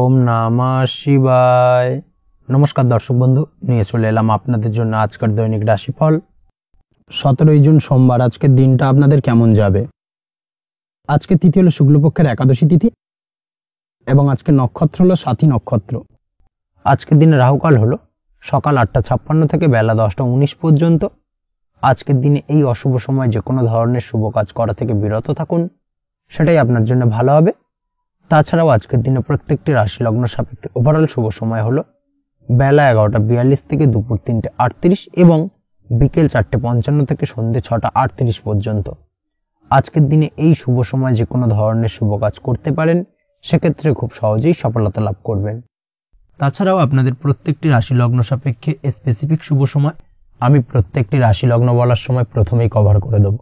ওম নমঃ শিবায়। নমস্কার দর্শক বন্ধু, নিয়ে চলে এলাম আপনাদের জন্য আজকের দৈনিক রাশিফল 17 জুন সোমবার। আজকের দিনটা আপনাদের কেমন যাবে? আজকে তিথি হলো শুক্লপক্ষের একাদশী তিথি এবং আজকে নক্ষত্র হলো সাথী নক্ষত্র। আজকের দিনে রাহুকাল হলো সকাল 8:56 থেকে বেলা 10:19 পর্যন্ত। আজকের দিনে এই অশুভ সময় যে কোনো ধরনের শুভ কাজ করা থেকে বিরত থাকুন, সেটাই আপনার জন্য ভালো হবে। তাছাড়াও আজকের দিনে প্রত্যেকটি রাশি লগ্ন সাপেক্ষে ওভারঅল শুভ সময় হলো বেলা 11:42 থেকে দুপুর 3:38 এবং বিকেল 4:55 থেকে সন্ধ্যে 6:38 পর্যন্ত। আজকের দিনে এই শুভ সময় যে কোনো ধরনের শুভ কাজ করতে পারেন, সেক্ষেত্রে খুব সহজেই সফলতা লাভ করবেন। তাছাড়াও আপনাদের প্রত্যেকটি রাশি লগ্ন সাপেক্ষে স্পেসিফিক শুভ সময় আমি প্রত্যেকটি রাশি লগ্ন বলার সময় প্রথমেই কভার করে দেব।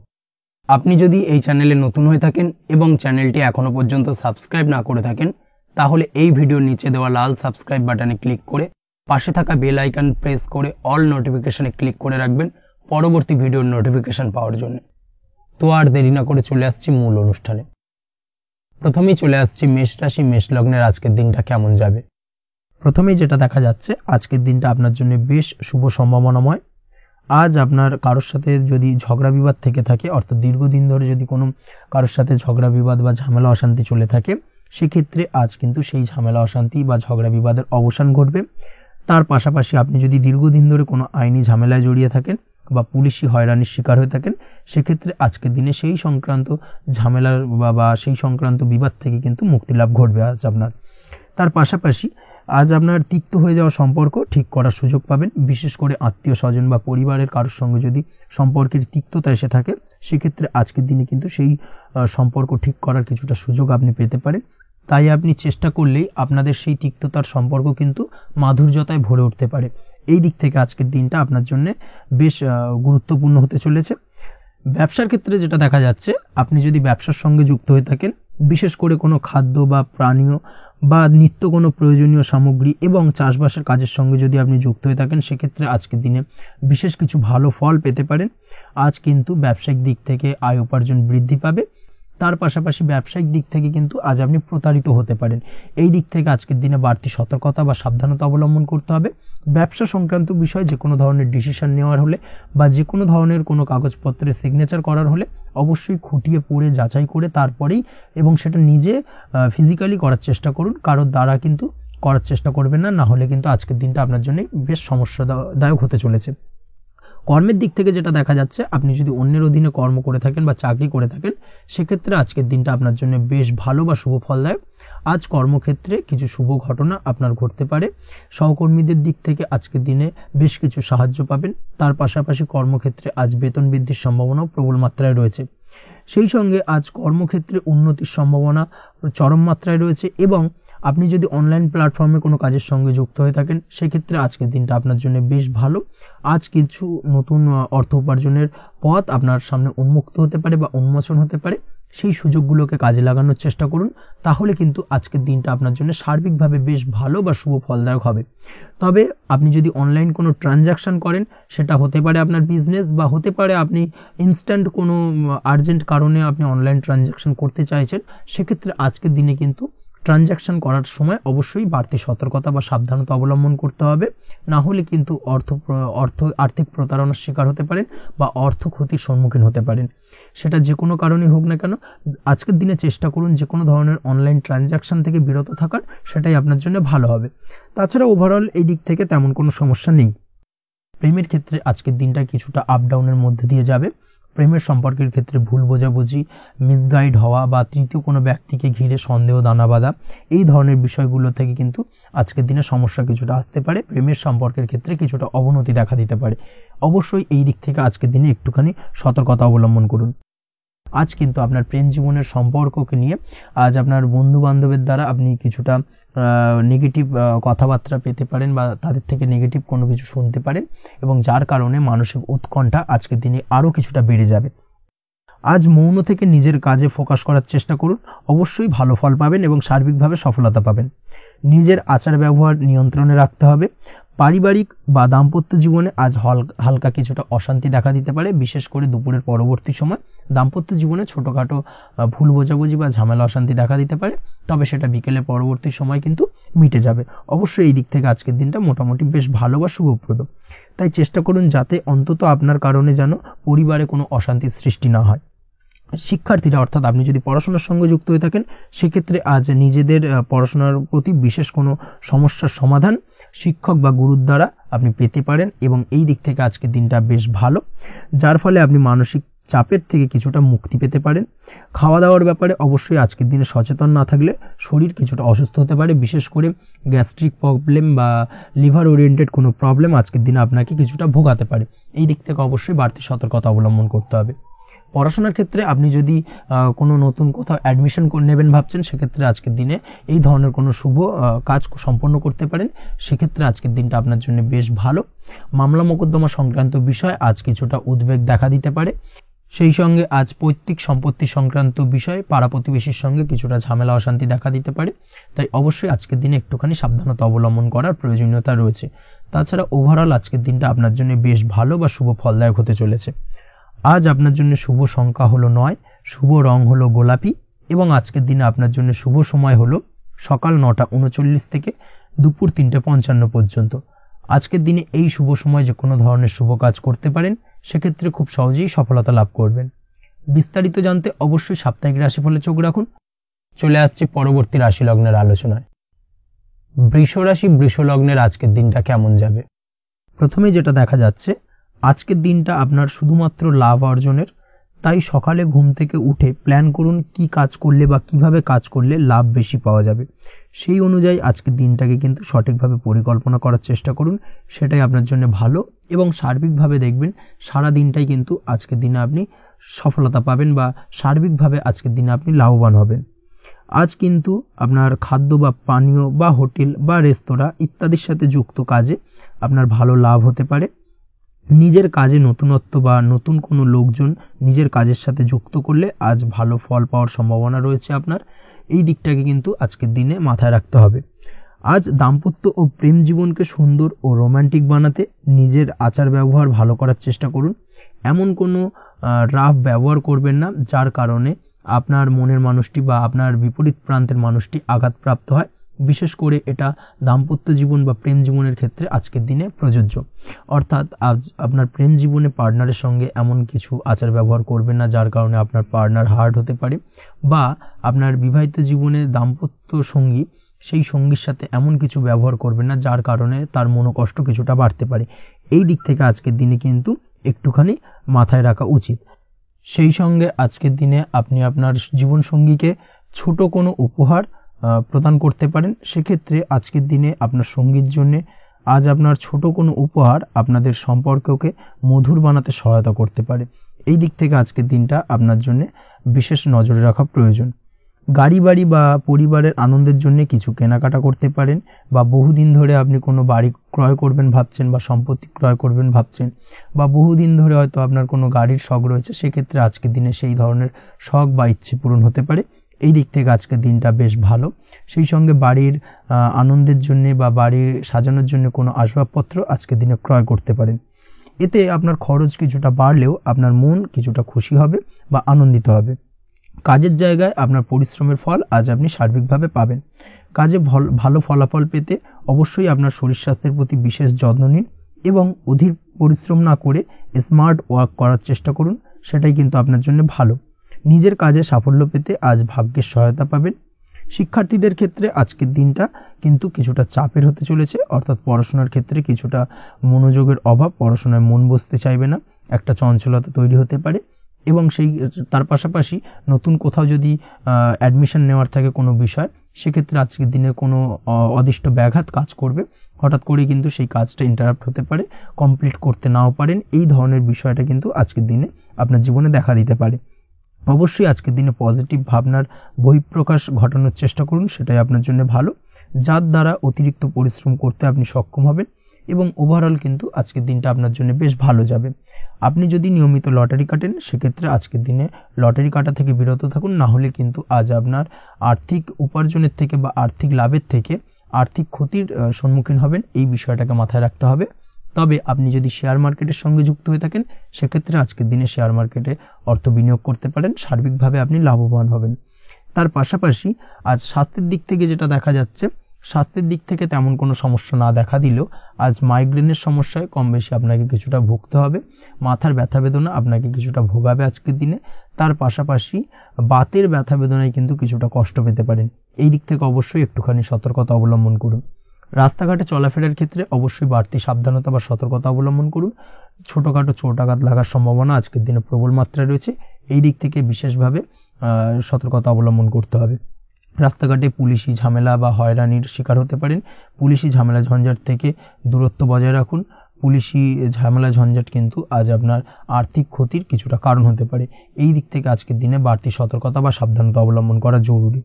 আপনি যদি এই চ্যানেলে নতুন হয়ে থাকেন এবং চ্যানেলটি এখনো পর্যন্ত সাবস্ক্রাইব না করে থাকেন, তাহলে এই ভিডিওর নিচে দেওয়া লাল সাবস্ক্রাইব বাটনে ক্লিক করে পাশে থাকা বেল আইকন প্রেস করে অল নোটিফিকেশনে ক্লিক করে রাখবেন পরবর্তী ভিডিওর নোটিফিকেশন পাওয়ার জন্য। তো আর দেরি না করে চলে আসছি মূল অনুষ্ঠানে। প্রথমেই চলে আসছি মেষ রাশি মেষ লগ্নের আজকের দিনটা কেমন যাবে। প্রথমেই যেটা দেখা যাচ্ছে, আজকের দিনটা আপনার জন্য বেশ শুভ সম্ভাবনাময়। আজ আপনার কারোর সাথে যদি ঝগড়া বিবাদ থেকে থাকে, অর্থাৎ দীর্ঘদিন ধরে যদি কোনো কারোর সাথে ঝগড়া বিবাদ বা ঝামেলা অশান্তি চলে থাকে, সেক্ষেত্রে আজ কিন্তু সেই ঝামেলা অশান্তি বা ঝগড়া বিবাদের অবসান ঘটবে। তার পাশাপাশি আপনি যদি দীর্ঘদিন ধরে কোনো আইনি ঝামেলায় জড়িয়ে থাকেন বা পুলিশি হয়রানির শিকার হয়ে থাকেন, সেক্ষেত্রে আজকের দিনে সেই সংক্রান্ত ঝামেলার বা সেই সংক্রান্ত বিবাদ থেকে কিন্তু মুক্তি লাভ ঘটবে আজ আপনার। তার পাশাপাশি আজ আপনার তিক্ত হয়ে যাওয়া সম্পর্ক ঠিক করার সুযোগ পাবেন। বিশেষ করে আত্মীয় স্বজন বা পরিবারের কারোর সঙ্গে যদি সম্পর্কের তিক্ততা এসে থাকে, সেক্ষেত্রে আজকের দিনে কিন্তু সেই সম্পর্ক ঠিক করার কিছুটা সুযোগ আপনি পেতে পারেন। তাই আপনি চেষ্টা করলেই আপনাদের সেই তিক্ততার সম্পর্ক কিন্তু মাধুর্যতায় ভরে উঠতে পারে। এই দিক থেকে আজকের দিনটা আপনার জন্য বেশ গুরুত্বপূর্ণ হতে চলেছে। ব্যবসার ক্ষেত্রে যেটা দেখা যাচ্ছে, আপনি যদি ব্যবসার সঙ্গে যুক্ত হয়ে থাকেন, বিশেষ করে কোনো খাদ্য বা পানীয় বা নিত্য কোনো প্রয়োজনীয় সামগ্রী এবং চাষবাসের কাজের সঙ্গে যদি আপনি যুক্ত হয়ে থাকেন, সেক্ষেত্রে আজকের দিনে বিশেষ কিছু ভালো ফল পেতে পারেন। আজ কিন্তু ব্যবসায়িক দিক থেকে আয় উপার্জন বৃদ্ধি পাবে। তার পাশাপাশি ব্যবসায়িক দিক থেকে কিন্তু আজ আপনি প্রতারিত হতে পারেন। এই দিক থেকে আজকের দিনে বাড়তি সতর্কতা বা সাবধানতা অবলম্বন করতে হবে। ব্যবসা সংক্রান্ত বিষয়ে যে কোনো ধরনের ডিসিশন নেওয়ার হলে বা যে কোনো ধরনের কোনো কাগজপত্রে সিগনেচার করার হলে অবশ্যই খুঁটিয়ে পড়ে যাচাই করে তারপরেই এবং সেটা নিজে ফিজিক্যালি করার চেষ্টা করুন। কারোর দ্বারা কিন্তু করার চেষ্টা করবেন না, না হলে কিন্তু আজকের দিনটা আপনার জন্য বেশ সমস্যাদায়ক হতে চলেছে। কর্মের দিক থেকে যেটা দেখা যাচ্ছে, আপনি যদি অন্যের অধীনে কর্ম করে থাকেন বা চাকরি করে থাকেন, সেক্ষেত্রে আজকের দিনটা আপনার জন্য বেশ ভালো বা শুভ ফলদায়ক। আজ কর্মক্ষেত্রে কিছু শুভ ঘটনা আপনার ঘটতে পারে। সহকর্মীদের দিক থেকে আজকের দিনে বেশ কিছু সাহায্য পাবেন। তার পাশাপাশি কর্মক্ষেত্রে আজ বেতন বৃদ্ধির সম্ভাবনাও প্রবল মাত্রায় রয়েছে। সেই সঙ্গে আজ কর্মক্ষেত্রে উন্নতির সম্ভাবনা চরম মাত্রায় রয়েছে এবং আপনি যদি অনলাইন প্ল্যাটফর্মে কোনো কাজের সঙ্গে যুক্ত হয়ে থাকেন, সেক্ষেত্রে আজকের দিনটা আপনার জন্য বেশ ভালো। আজ কিছু নতুন অর্থ উপার্জনের পথ আপনার সামনে উন্মুক্ত হতে পারে বা উন্মোচন হতে পারে। সেই সুযোগগুলোকে কাজে লাগানোর চেষ্টা করুন, তাহলে কিন্তু আজকের দিনটা আপনার জন্য সার্বিকভাবে বেশ ভালো বা শুভ ফলদায়ক হবে। তবে আপনি যদি অনলাইন কোনো ট্রানজাকশন করেন, সেটা হতে পারে আপনার বিজনেস বা হতে পারে আপনি ইনস্ট্যান্ট কোনো আর্জেন্ট কারণে আপনি অনলাইন ট্রানজাকশন করতে চাইছেন, সেক্ষেত্রে আজকের দিনে কিন্তু ট্রানজাকশন করার সময় অবশ্যই বাড়তি সতর্কতা বা সাবধানতা অবলম্বন করতে হবে। না হলে কিন্তু আর্থিক প্রতারণার শিকার হতে পারেন বা অর্থ ক্ষতির সম্মুখীন হতে পারেন। সেটা যে কোনো কারণেই হোক না কেন, আজকের দিনে চেষ্টা করুন যে কোনো ধরনের অনলাইন ট্রানজাকশন থেকে বিরত থাকার, সেটাই আপনার জন্য ভালো হবে। তাছাড়া ওভারঅল এই দিক থেকে তেমন কোনো সমস্যা নেই। প্রেমের ক্ষেত্রে আজকের দিনটা কিছুটা আপ ডাউনের মধ্যে দিয়ে যাবে। প্রেমের সম্পর্কের ক্ষেত্রে ভুল বোঝাবুঝি, মিসগাইড হওয়া বা তৃতীয় কোনো ব্যক্তিকে ঘিরে সন্দেহ দানা বাঁধা, এই ধরনের বিষয়গুলো থেকে কিন্তু আজকের দিনে সমস্যা কিছুটা আসতে পারে। প্রেমের সম্পর্কের ক্ষেত্রে কিছুটা অবনতি দেখা দিতে পারে। অবশ্যই এই দিক থেকে আজকের দিনে একটুখানি সতর্কতা অবলম্বন করুন। আজ কিন্তু আপনার প্রেম জীবনের সম্পর্ককে নিয়ে আজ আপনার বন্ধু বান্ধবের দ্বারা আপনি কিছুটা নেগেটিভ কথাবার্তা পেতে পারেন বা তাদের থেকে নেগেটিভ কোনো কিছু শুনতে পারেন এবং যার কারণে মানসিক উৎকণ্ঠা আজকের দিনে আরও কিছুটা বেড়ে যাবে। আজ মৌন থেকে নিজের কাজে ফোকাস করার চেষ্টা করুন, অবশ্যই ভালো ফল পাবেন এবং সার্বিকভাবে সফলতা পাবেন। নিজের আচার ব্যবহার নিয়ন্ত্রণে রাখতে হবে। পারিবারিক বা দাম্পত্য জীবনে আজ হালকা কিছুটা অশান্তি দেখা দিতে পারে, বিশেষ করে দুপুরের পরবর্তী সময় দাম্পত্য জীবনে ছোটখাটো ভুল বোঝাবুঝি বা ঝামেলা অশান্তি দেখা দিতে পারে, তবে সেটা বিকেলের পরবর্তী সময় কিন্তু মিটে যাবে। অবশ্যই এই দিক থেকে আজকের দিনটা মোটামুটি বেশ ভালো বা শুভপ্রদ। তাই চেষ্টা করুন যাতে অন্তত আপনার কারণে যেন পরিবারে কোনো অশান্তির সৃষ্টি না হয়। শিক্ষার্থীরা, অর্থাৎ আপনি যদি পড়াশোনার সঙ্গে যুক্ত হয়ে থাকেন, সেক্ষেত্রে আজ নিজেদের পড়াশোনার প্রতি বিশেষ কোনো সমস্যার সমাধান শিক্ষক বা গুরুর দ্বারা আপনি পেতে পারেন, এবং এই দিক থেকে আজকের দিনটা বেশ ভালো, যার ফলে আপনি মানসিক চাপের থেকে কিছুটা মুক্তি পেতে পারেন। খাওয়া দাওয়ার ব্যাপারে অবশ্যই আজকের দিনে সচেতন না থাকলে শরীর কিছুটা অসুস্থ হতে পারে, বিশেষ করে গ্যাস্ট্রিক প্রবলেম বা লিভার ওরিয়েন্টেড কোনো প্রবলেম আজকের দিনে আপনাকে কিছুটা ভোগাতে পারে। এই দিক থেকে অবশ্যই বাড়তি সতর্কতা অবলম্বন করতে হবে। পড়াশোনার ক্ষেত্রে আপনি যদি কোনো নতুন কোথাও অ্যাডমিশন নেবেন ভাবছেন, সেক্ষেত্রে আজকের দিনে এই ধরনের কোনো শুভ কাজ সম্পন্ন করতে পারেন, সেক্ষেত্রে আজকের দিনটা আপনার জন্য বেশ ভালো। মামলা মোকদ্দমা সংক্রান্ত বিষয় আজ কিছুটা উদ্বেগ দেখা দিতে পারে, সেই সঙ্গে আজ পৈতৃক সম্পত্তি সংক্রান্ত বিষয়ে পাড়া প্রতিবেশীর সঙ্গে কিছুটা ঝামেলা অশান্তি দেখা দিতে পারে। তাই অবশ্যই আজকের দিনে একটুখানি সাবধানতা অবলম্বন করার প্রয়োজনীয়তা রয়েছে। তাছাড়া ওভারঅল আজকের দিনটা আপনার জন্য বেশ ভালো বা শুভ ফলদায়ক হতে চলেছে। আজ আপনার জন্য শুভ সংখ্যা হলো 9, শুভ রং হলো গোলাপি, এবং আজকের দিনে আপনার জন্য শুভ সময় হলো সকাল 9:39 থেকে দুপুর 3:55 পর্যন্ত। আজকের দিনে এই শুভ সময় যে কোনো ধরনের শুভ কাজ করতে পারেন, সেক্ষেত্রে খুব সহজেই সফলতা লাভ করবেন। বিস্তারিত জানতে অবশ্যই সাপ্তাহিক রাশিফলে চোখ রাখুন। চলে আসছে পরবর্তী রাশি লগ্নের আলোচনায়। বৃষ রাশি, বৃষ লগ্নের আজকের দিনটা কেমন যাবে? প্রথমে যেটা দেখা যাচ্ছে, আজকের দিনটা আপনার শুধুমাত্র লাভ অর্জনের, তাই সকালে ঘুম থেকে উঠে প্ল্যান করুন কি কাজ করলে বা কিভাবে কাজ করলে লাভ বেশি পাওয়া যাবে। সেই অনুযায়ী আজকের দিনটাকে কিন্তু সঠিকভাবে পরিকল্পনা করার চেষ্টা করুন, সেটাই আপনার জন্য ভালো, এবং সার্বিকভাবে দেখবেন সারা দিনটাই কিন্তু আজকের দিনে আপনি সফলতা পাবেন বা সার্বিকভাবে আজকের দিনে আপনি লাভবান হবেন। আজ কিন্তু আপনার খাদ্য বা পানীয় বা হোটেল বা রেস্তোরাঁ ইত্যাদির সাথে যুক্ত কাজে আপনার ভালো লাভ হতে পারে। নিজের কাজে নতুনত্ব বা নতুন কোনো লোকজন নিজের কাজের সাথে যুক্ত করলে আজ ভালো ফল পাওয়ার সম্ভাবনা রয়েছে আপনার। এই দিকটাকে কিন্তু আজকের দিনে মাথায় রাখতে হবে। আজ দাম্পত্য ও প্রেম জীবনকে সুন্দর ও রোমান্টিক বানাতে নিজের আচার ব্যবহার ভালো করার চেষ্টা করুন। এমন কোনো রাফ ব্যবহার করবেন না যার কারণে আপনার মনের মানুষটি বা আপনার বিপরীত প্রান্তের মানুষটি আঘাতপ্রাপ্ত হয়। বিশেষ করে এটা দাম্পত্য জীবন বা প্রেম জীবনের ক্ষেত্রে আজকের দিনে প্রযোজ্য। অর্থাৎ আজ আপনার প্রেম জীবনে পার্টনারের সঙ্গে এমন কিছু আচার ব্যবহার করবেন না যার কারণে আপনার পার্টনার হার্ট হতে পারে, বা আপনার বিবাহিত জীবনে দাম্পত্য সঙ্গী সেই সঙ্গীর সাথে এমন কিছু ব্যবহার করবেন না যার কারণে তার মনোকষ্ট কিছুটা বাড়তে পারে। এই দিক থেকে আজকের দিনে কিন্তু একটুখানি মাথায় রাখা উচিত। সেই সঙ্গে আজকের দিনে আপনি আপনার জীবন সঙ্গীকে ছোট কোনো উপহার প্রদান করতে পারেন। সেক্ষেত্রে আজকের দিনে আপনার সঙ্গীর জন্য আজ আপনার ছোট কোনো উপহার আপনাদের সম্পর্ককে মধুর বানাতে সহায়তা করতে পারে। এই দিক থেকে আজকের দিনটা আপনার জন্য বিশেষ নজরে রাখা প্রয়োজন। গাড়ি বাড়ি বা পরিবারের আনন্দের জন্য কিছু কেনাকাটা করতে পারেন, বা বহুদিন ধরে আপনি কোনো বাড়ি ক্রয় করবেন ভাবছেন বা সম্পত্তি ক্রয় করবেন ভাবছেন, বা বহুদিন ধরে হয়তো আপনার কোনো গাড়ির শখ রয়েছে, সেক্ষেত্রে আজকের দিনে সেই ধরনের শখ বা ইচ্ছে পূরণ হতে পারে। এই দিক থেকে আজকের দিনটা বেশ ভালো। সেই সঙ্গে বাড়ির আনন্দের জন্য বা বাড়ির সাজানোর জন্য কোনো আসবাবপত্র আজকের দিনে ক্রয় করতে পারেন। এতে আপনার খরচ কিছুটা বাড়লেও আপনার মন কিছুটা খুশি হবে বা আনন্দিত হবে। কাজের জায়গায় আপনার পরিশ্রমের ফল আজ আপনি সার্বিকভাবে পাবেন। কাজে ভালো ফলাফল পেতে অবশ্যই আপনার শরীর স্বাস্থ্যের প্রতি বিশেষ যত্ন নিন, এবং অধিক পরিশ্রম না করে স্মার্ট ওয়ার্ক করার চেষ্টা করুন, সেটাই কিন্তু আপনার জন্য ভালো। নিজের কাজে সাফল্য পেতে আজ ভাগ্যের সহায়তা পাবেন। শিক্ষার্থীদের ক্ষেত্রে আজকের দিনটা কিন্তু কিছুটা চাপের হতে চলেছে, অর্থাৎ পড়াশোনার ক্ষেত্রে কিছুটা মনোযোগের অভাব, পড়াশোনায় মন বসতে চাইবে না, একটা চঞ্চলতা তৈরি হতে পারে। এবং তার পাশাপাশি নতুন কোথাও যদি অ্যাডমিশন নেওয়ার থাকে কোনো বিষয়, সেক্ষেত্রে আজকের দিনে কোনো অদিষ্ট ব্যাঘাত কাজ করবে, হঠাৎ করে কিন্তু সেই কাজটা ইন্টারাপ্ট হতে পারে, কমপ্লিট করতে নাও পারেন। এই ধরনের বিষয়টা কিন্তু আজকের দিনে আপনার জীবনে দেখা দিতে পারে। অবশ্যই আজকের দিনে পজিটিভ ভাবনার বহিঃপ্রকাশ ঘটানোর চেষ্টা করুন, সেটাই আপনার জন্য ভালো, যার দ্বারা অতিরিক্ত পরিশ্রম করতে আপনি সক্ষম হবেন, এবং ওভারঅল কিন্তু আজকের দিনটা আপনার জন্য বেশ ভালো যাবে। আপনি যদি নিয়মিত লটারি কাটেন, সেক্ষেত্রে আজকের দিনে লটারি কাটা থেকে বিরত থাকুন, না হলে কিন্তু আজ আপনার আর্থিক উপার্জনের থেকে বা আর্থিক লাভের থেকে আর্থিক ক্ষতির সম্মুখীন হবেন, এই বিষয়টাকে মাথায় রাখতে হবে। তবে আপনি যদি শেয়ার মার্কেটের সঙ্গে যুক্ত হয়ে থাকেন সেক্ষেত্রে আজকের দিনে শেয়ার মার্কেটে অর্থ বিনিয়োগ করতে পারেন, সার্বিকভাবে আপনি লাভবান হবেন। তার পাশাপাশি আজ স্বাস্থ্যের দিক থেকে যেটা দেখা যাচ্ছে, স্বাস্থ্যের দিক থেকে তেমন কোনো সমস্যা না দেখা দিলেও আজ মাইগ্রেনের সমস্যায় কম বেশি আপনাকে কিছুটা ভুগতে হবে, মাথার ব্যথা বেদনা আপনাকে কিছুটা ভোগাবে আজকের দিনে। তার পাশাপাশি বাতের ব্যথা বেদনায় কিন্তু কিছুটা কষ্ট পেতে পারেন, এই দিক থেকে অবশ্যই একটুখানি সতর্কতা অবলম্বন করুন। রাস্তাঘাটে চলাফেরার ক্ষেত্রে অবশ্যই বাড়তি সাবধানতা বা সতর্কতা অবলম্বন করুন। ছোটখাটো চোট আঘাত লাগার সম্ভাবনা আজকের দিনে প্রবল মাত্রায় রয়েছে, এই দিক থেকে বিশেষভাবে সতর্কতা অবলম্বন করতে হবে। রাস্তাঘাটে পুলিশি ঝামেলা বা হয়রানির শিকার হতে পারেন, পুলিশি ঝামেলা ঝঞ্ঝাট থেকে দূরত্ব বজায় রাখুন। পুলিশি ঝামেলা ঝঞ্ঝাট কিন্তু আজ আপনার আর্থিক ক্ষতির কিছুটা কারণ হতে পারে, এই দিক থেকে আজকের দিনে বাড়তি সতর্কতা বা সাবধানতা অবলম্বন করা জরুরি।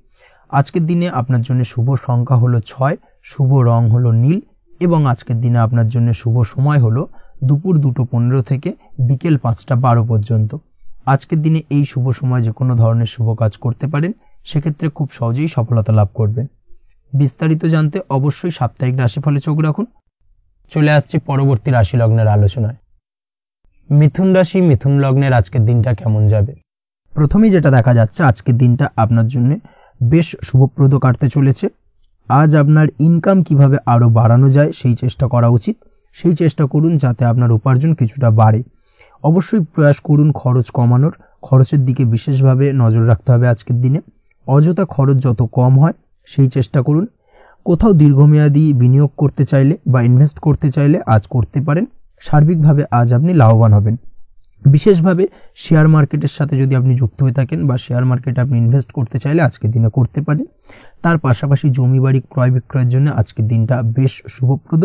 আজকের দিনে আপনার জন্য শুভ সংখ্যা হলো 6, শুভ রং হলো নীল এবং আজকের দিনে আপনার জন্য শুভ সময় হলো দুপুর 2:15 থেকে বিকেল 5:12 পর্যন্ত। আজকের দিনে এই শুভ সময় যে কোনো ধরনের শুভ কাজ করতে পারেন, সেক্ষেত্রে খুব সহজেই সফলতা লাভ করবেন। বিস্তারিত জানতে অবশ্যই সাপ্তাহিক রাশিফলে চোখ রাখুন। চলে আসছে পরবর্তী রাশি লগ্নের আলোচনায়। মিথুন রাশি, মিথুন লগ্নের আজকের দিনটা কেমন যাবে? প্রথমেই যেটা দেখা যাচ্ছে, আজকের দিনটা আপনার জন্য বেশ শুভপ্রদ কাটতে চলেছে। আজ আপনার ইনকাম কিভাবে আরো বাড়ানো যায় সেই চেষ্টা করা উচিত, সেই চেষ্টা করুন যাতে আপনার উপার্জন কিছুটা বাড়ে। অবশ্যই প্রয়াস করুন খরচ কমানোর, খরচের দিকে বিশেষভাবে নজর রাখতে হবে আজকের দিনে। অযথা খরচ যত কম হয় সেই চেষ্টা করুন। কোথাও দীর্ঘমেয়াদী বিনিয়োগ করতে চাইলে বা ইনভেস্ট করতে চাইলে আজ করতে পারেন, সার্বিকভাবে আজ আপনি লাভবান হবেন। বিশেষভাবে শেয়ার মার্কেটের সাথে যদি আপনি যুক্ত হয়ে থাকেন বা শেয়ার মার্কেটে আপনি ইনভেস্ট করতে চাইলে আজকের দিনে করতে পারেন। তার পাশাপাশি জমি বাড়ি ক্রয় বিক্রয়ের জন্য আজকের দিনটা বেশ শুভপ্রদ,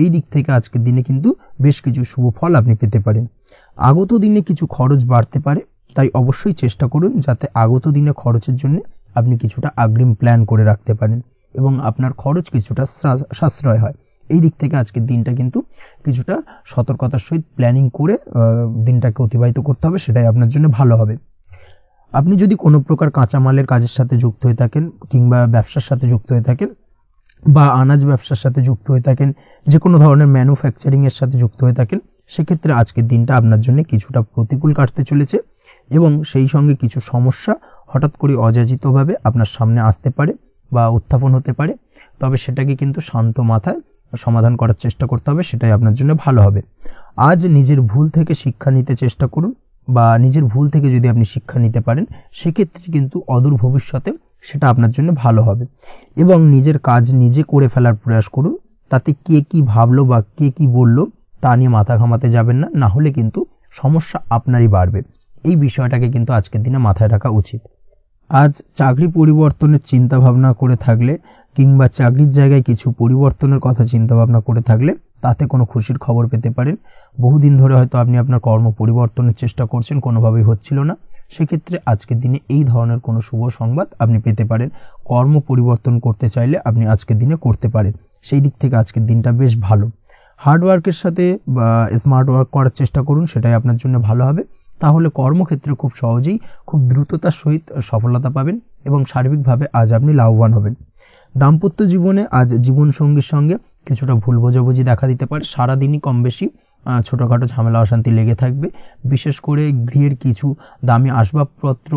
এই দিক থেকে আজকের দিনে কিন্তু বেশ কিছু শুভ ফল আপনি পেতে পারেন। আগত দিনে কিছু খরচ বাড়তে পারে, তাই অবশ্যই চেষ্টা করুন যাতে আগত দিনে খরচের জন্য আপনি কিছুটা অগ্রিম প্ল্যান করে রাখতে পারেন এবং আপনার খরচ কিছুটা সাশ্রয় হয়। এই দিক থেকে আজকের দিনটা কিন্তু কিছুটা সতর্কতার সহিত প্ল্যানিং করে দিনটাকে অতিবাহিত করতে হবে, সেটাই আপনার জন্য ভালো হবে। আপনি যদি কোনো প্রকার কাঁচামালের কাজের সাথে যুক্ত হয়ে থাকেন কিংবা ব্যবসার সাথে যুক্ত হয়ে থাকেন বা আনাজ ব্যবসার সাথে যুক্ত হয়ে থাকেন, যে কোনো ধরনের ম্যানুফ্যাকচারিং এর সাথে যুক্ত হয়ে থাকেন, সেক্ষেত্রে আজকের দিনটা আপনার জন্য কিছুটা প্রতিকূল কাটতে চলেছে এবং সেই সঙ্গে কিছু সমস্যা হঠাৎ করে অযাচিতভাবে আপনার সামনে আসতে পারে বা উত্থাপন হতে পারে, তবে সেটাকে কিন্তু শান্ত মাথায় সমাধান করার চেষ্টা করতে হবে, সেটাই আপনার জন্য ভালো হবে। আজ নিজের ভুল থেকে শিক্ষা নিতে চেষ্টা করুন বা নিজের ভুল থেকে যদি আপনি শিক্ষা নিতে পারেন সেক্ষেত্রে কিন্তু অদূর ভবিষ্যতে সেটা আপনার জন্য ভালো হবে এবং নিজের কাজ নিজে করে ফেলার প্রয়াস করুন। তাতে কে কি ভাবলো বা কে কি বললো তা নিয়ে মাথা ঘামাতে যাবেন না, না হলে কিন্তু সমস্যা আপনারই বাড়বে। এই বিষয়টাকে কিন্তু আজকের দিনে মাথায় রাখা উচিত। আজ চাকরি পরিবর্তনের চিন্তা ভাবনা করে থাকলে কিংবা চাকরির জায়গায় কিছু পরিবর্তনের কথা চিন্তা ভাবনা করে থাকলে তাতে কোনো খুশির খবর পেতে পারেন। বহুদিন ধরে হয়তো আপনি আপনার কর্ম পরিবর্তনের চেষ্টা করছেন, কোনোভাবেই হচ্ছিল না, সেক্ষেত্রে আজকের দিনে এই ধরনের কোনো শুভ সংবাদ আপনি পেতে পারেন। কর্ম পরিবর্তন করতে চাইলে আপনি আজকের দিনে করতে পারেন, সেই দিক থেকে আজকের দিনটা বেশ ভালো। হার্ড ওয়ার্কের সাথে বা স্মার্ট ওয়ার্ক করার চেষ্টা করুন, সেটাই আপনার জন্য ভালো হবে। তাহলে কর্মক্ষেত্রে খুব সহজেই খুব দ্রুততার সহিত সফলতা পাবেন এবং সার্বিকভাবে আজ আপনি লাভবান হবেন। দাম্পত্য জীবনে আজ জীবনসঙ্গীর সঙ্গে কিছুটা ভুল বোঝাবুঝি দেখা দিতে পারে, সারাদিনই কম বেশি ছোটোখাটো ঝামেলা অশান্তি লেগে থাকবে। বিশেষ করে গৃহের কিছু দামি আসবাবপত্র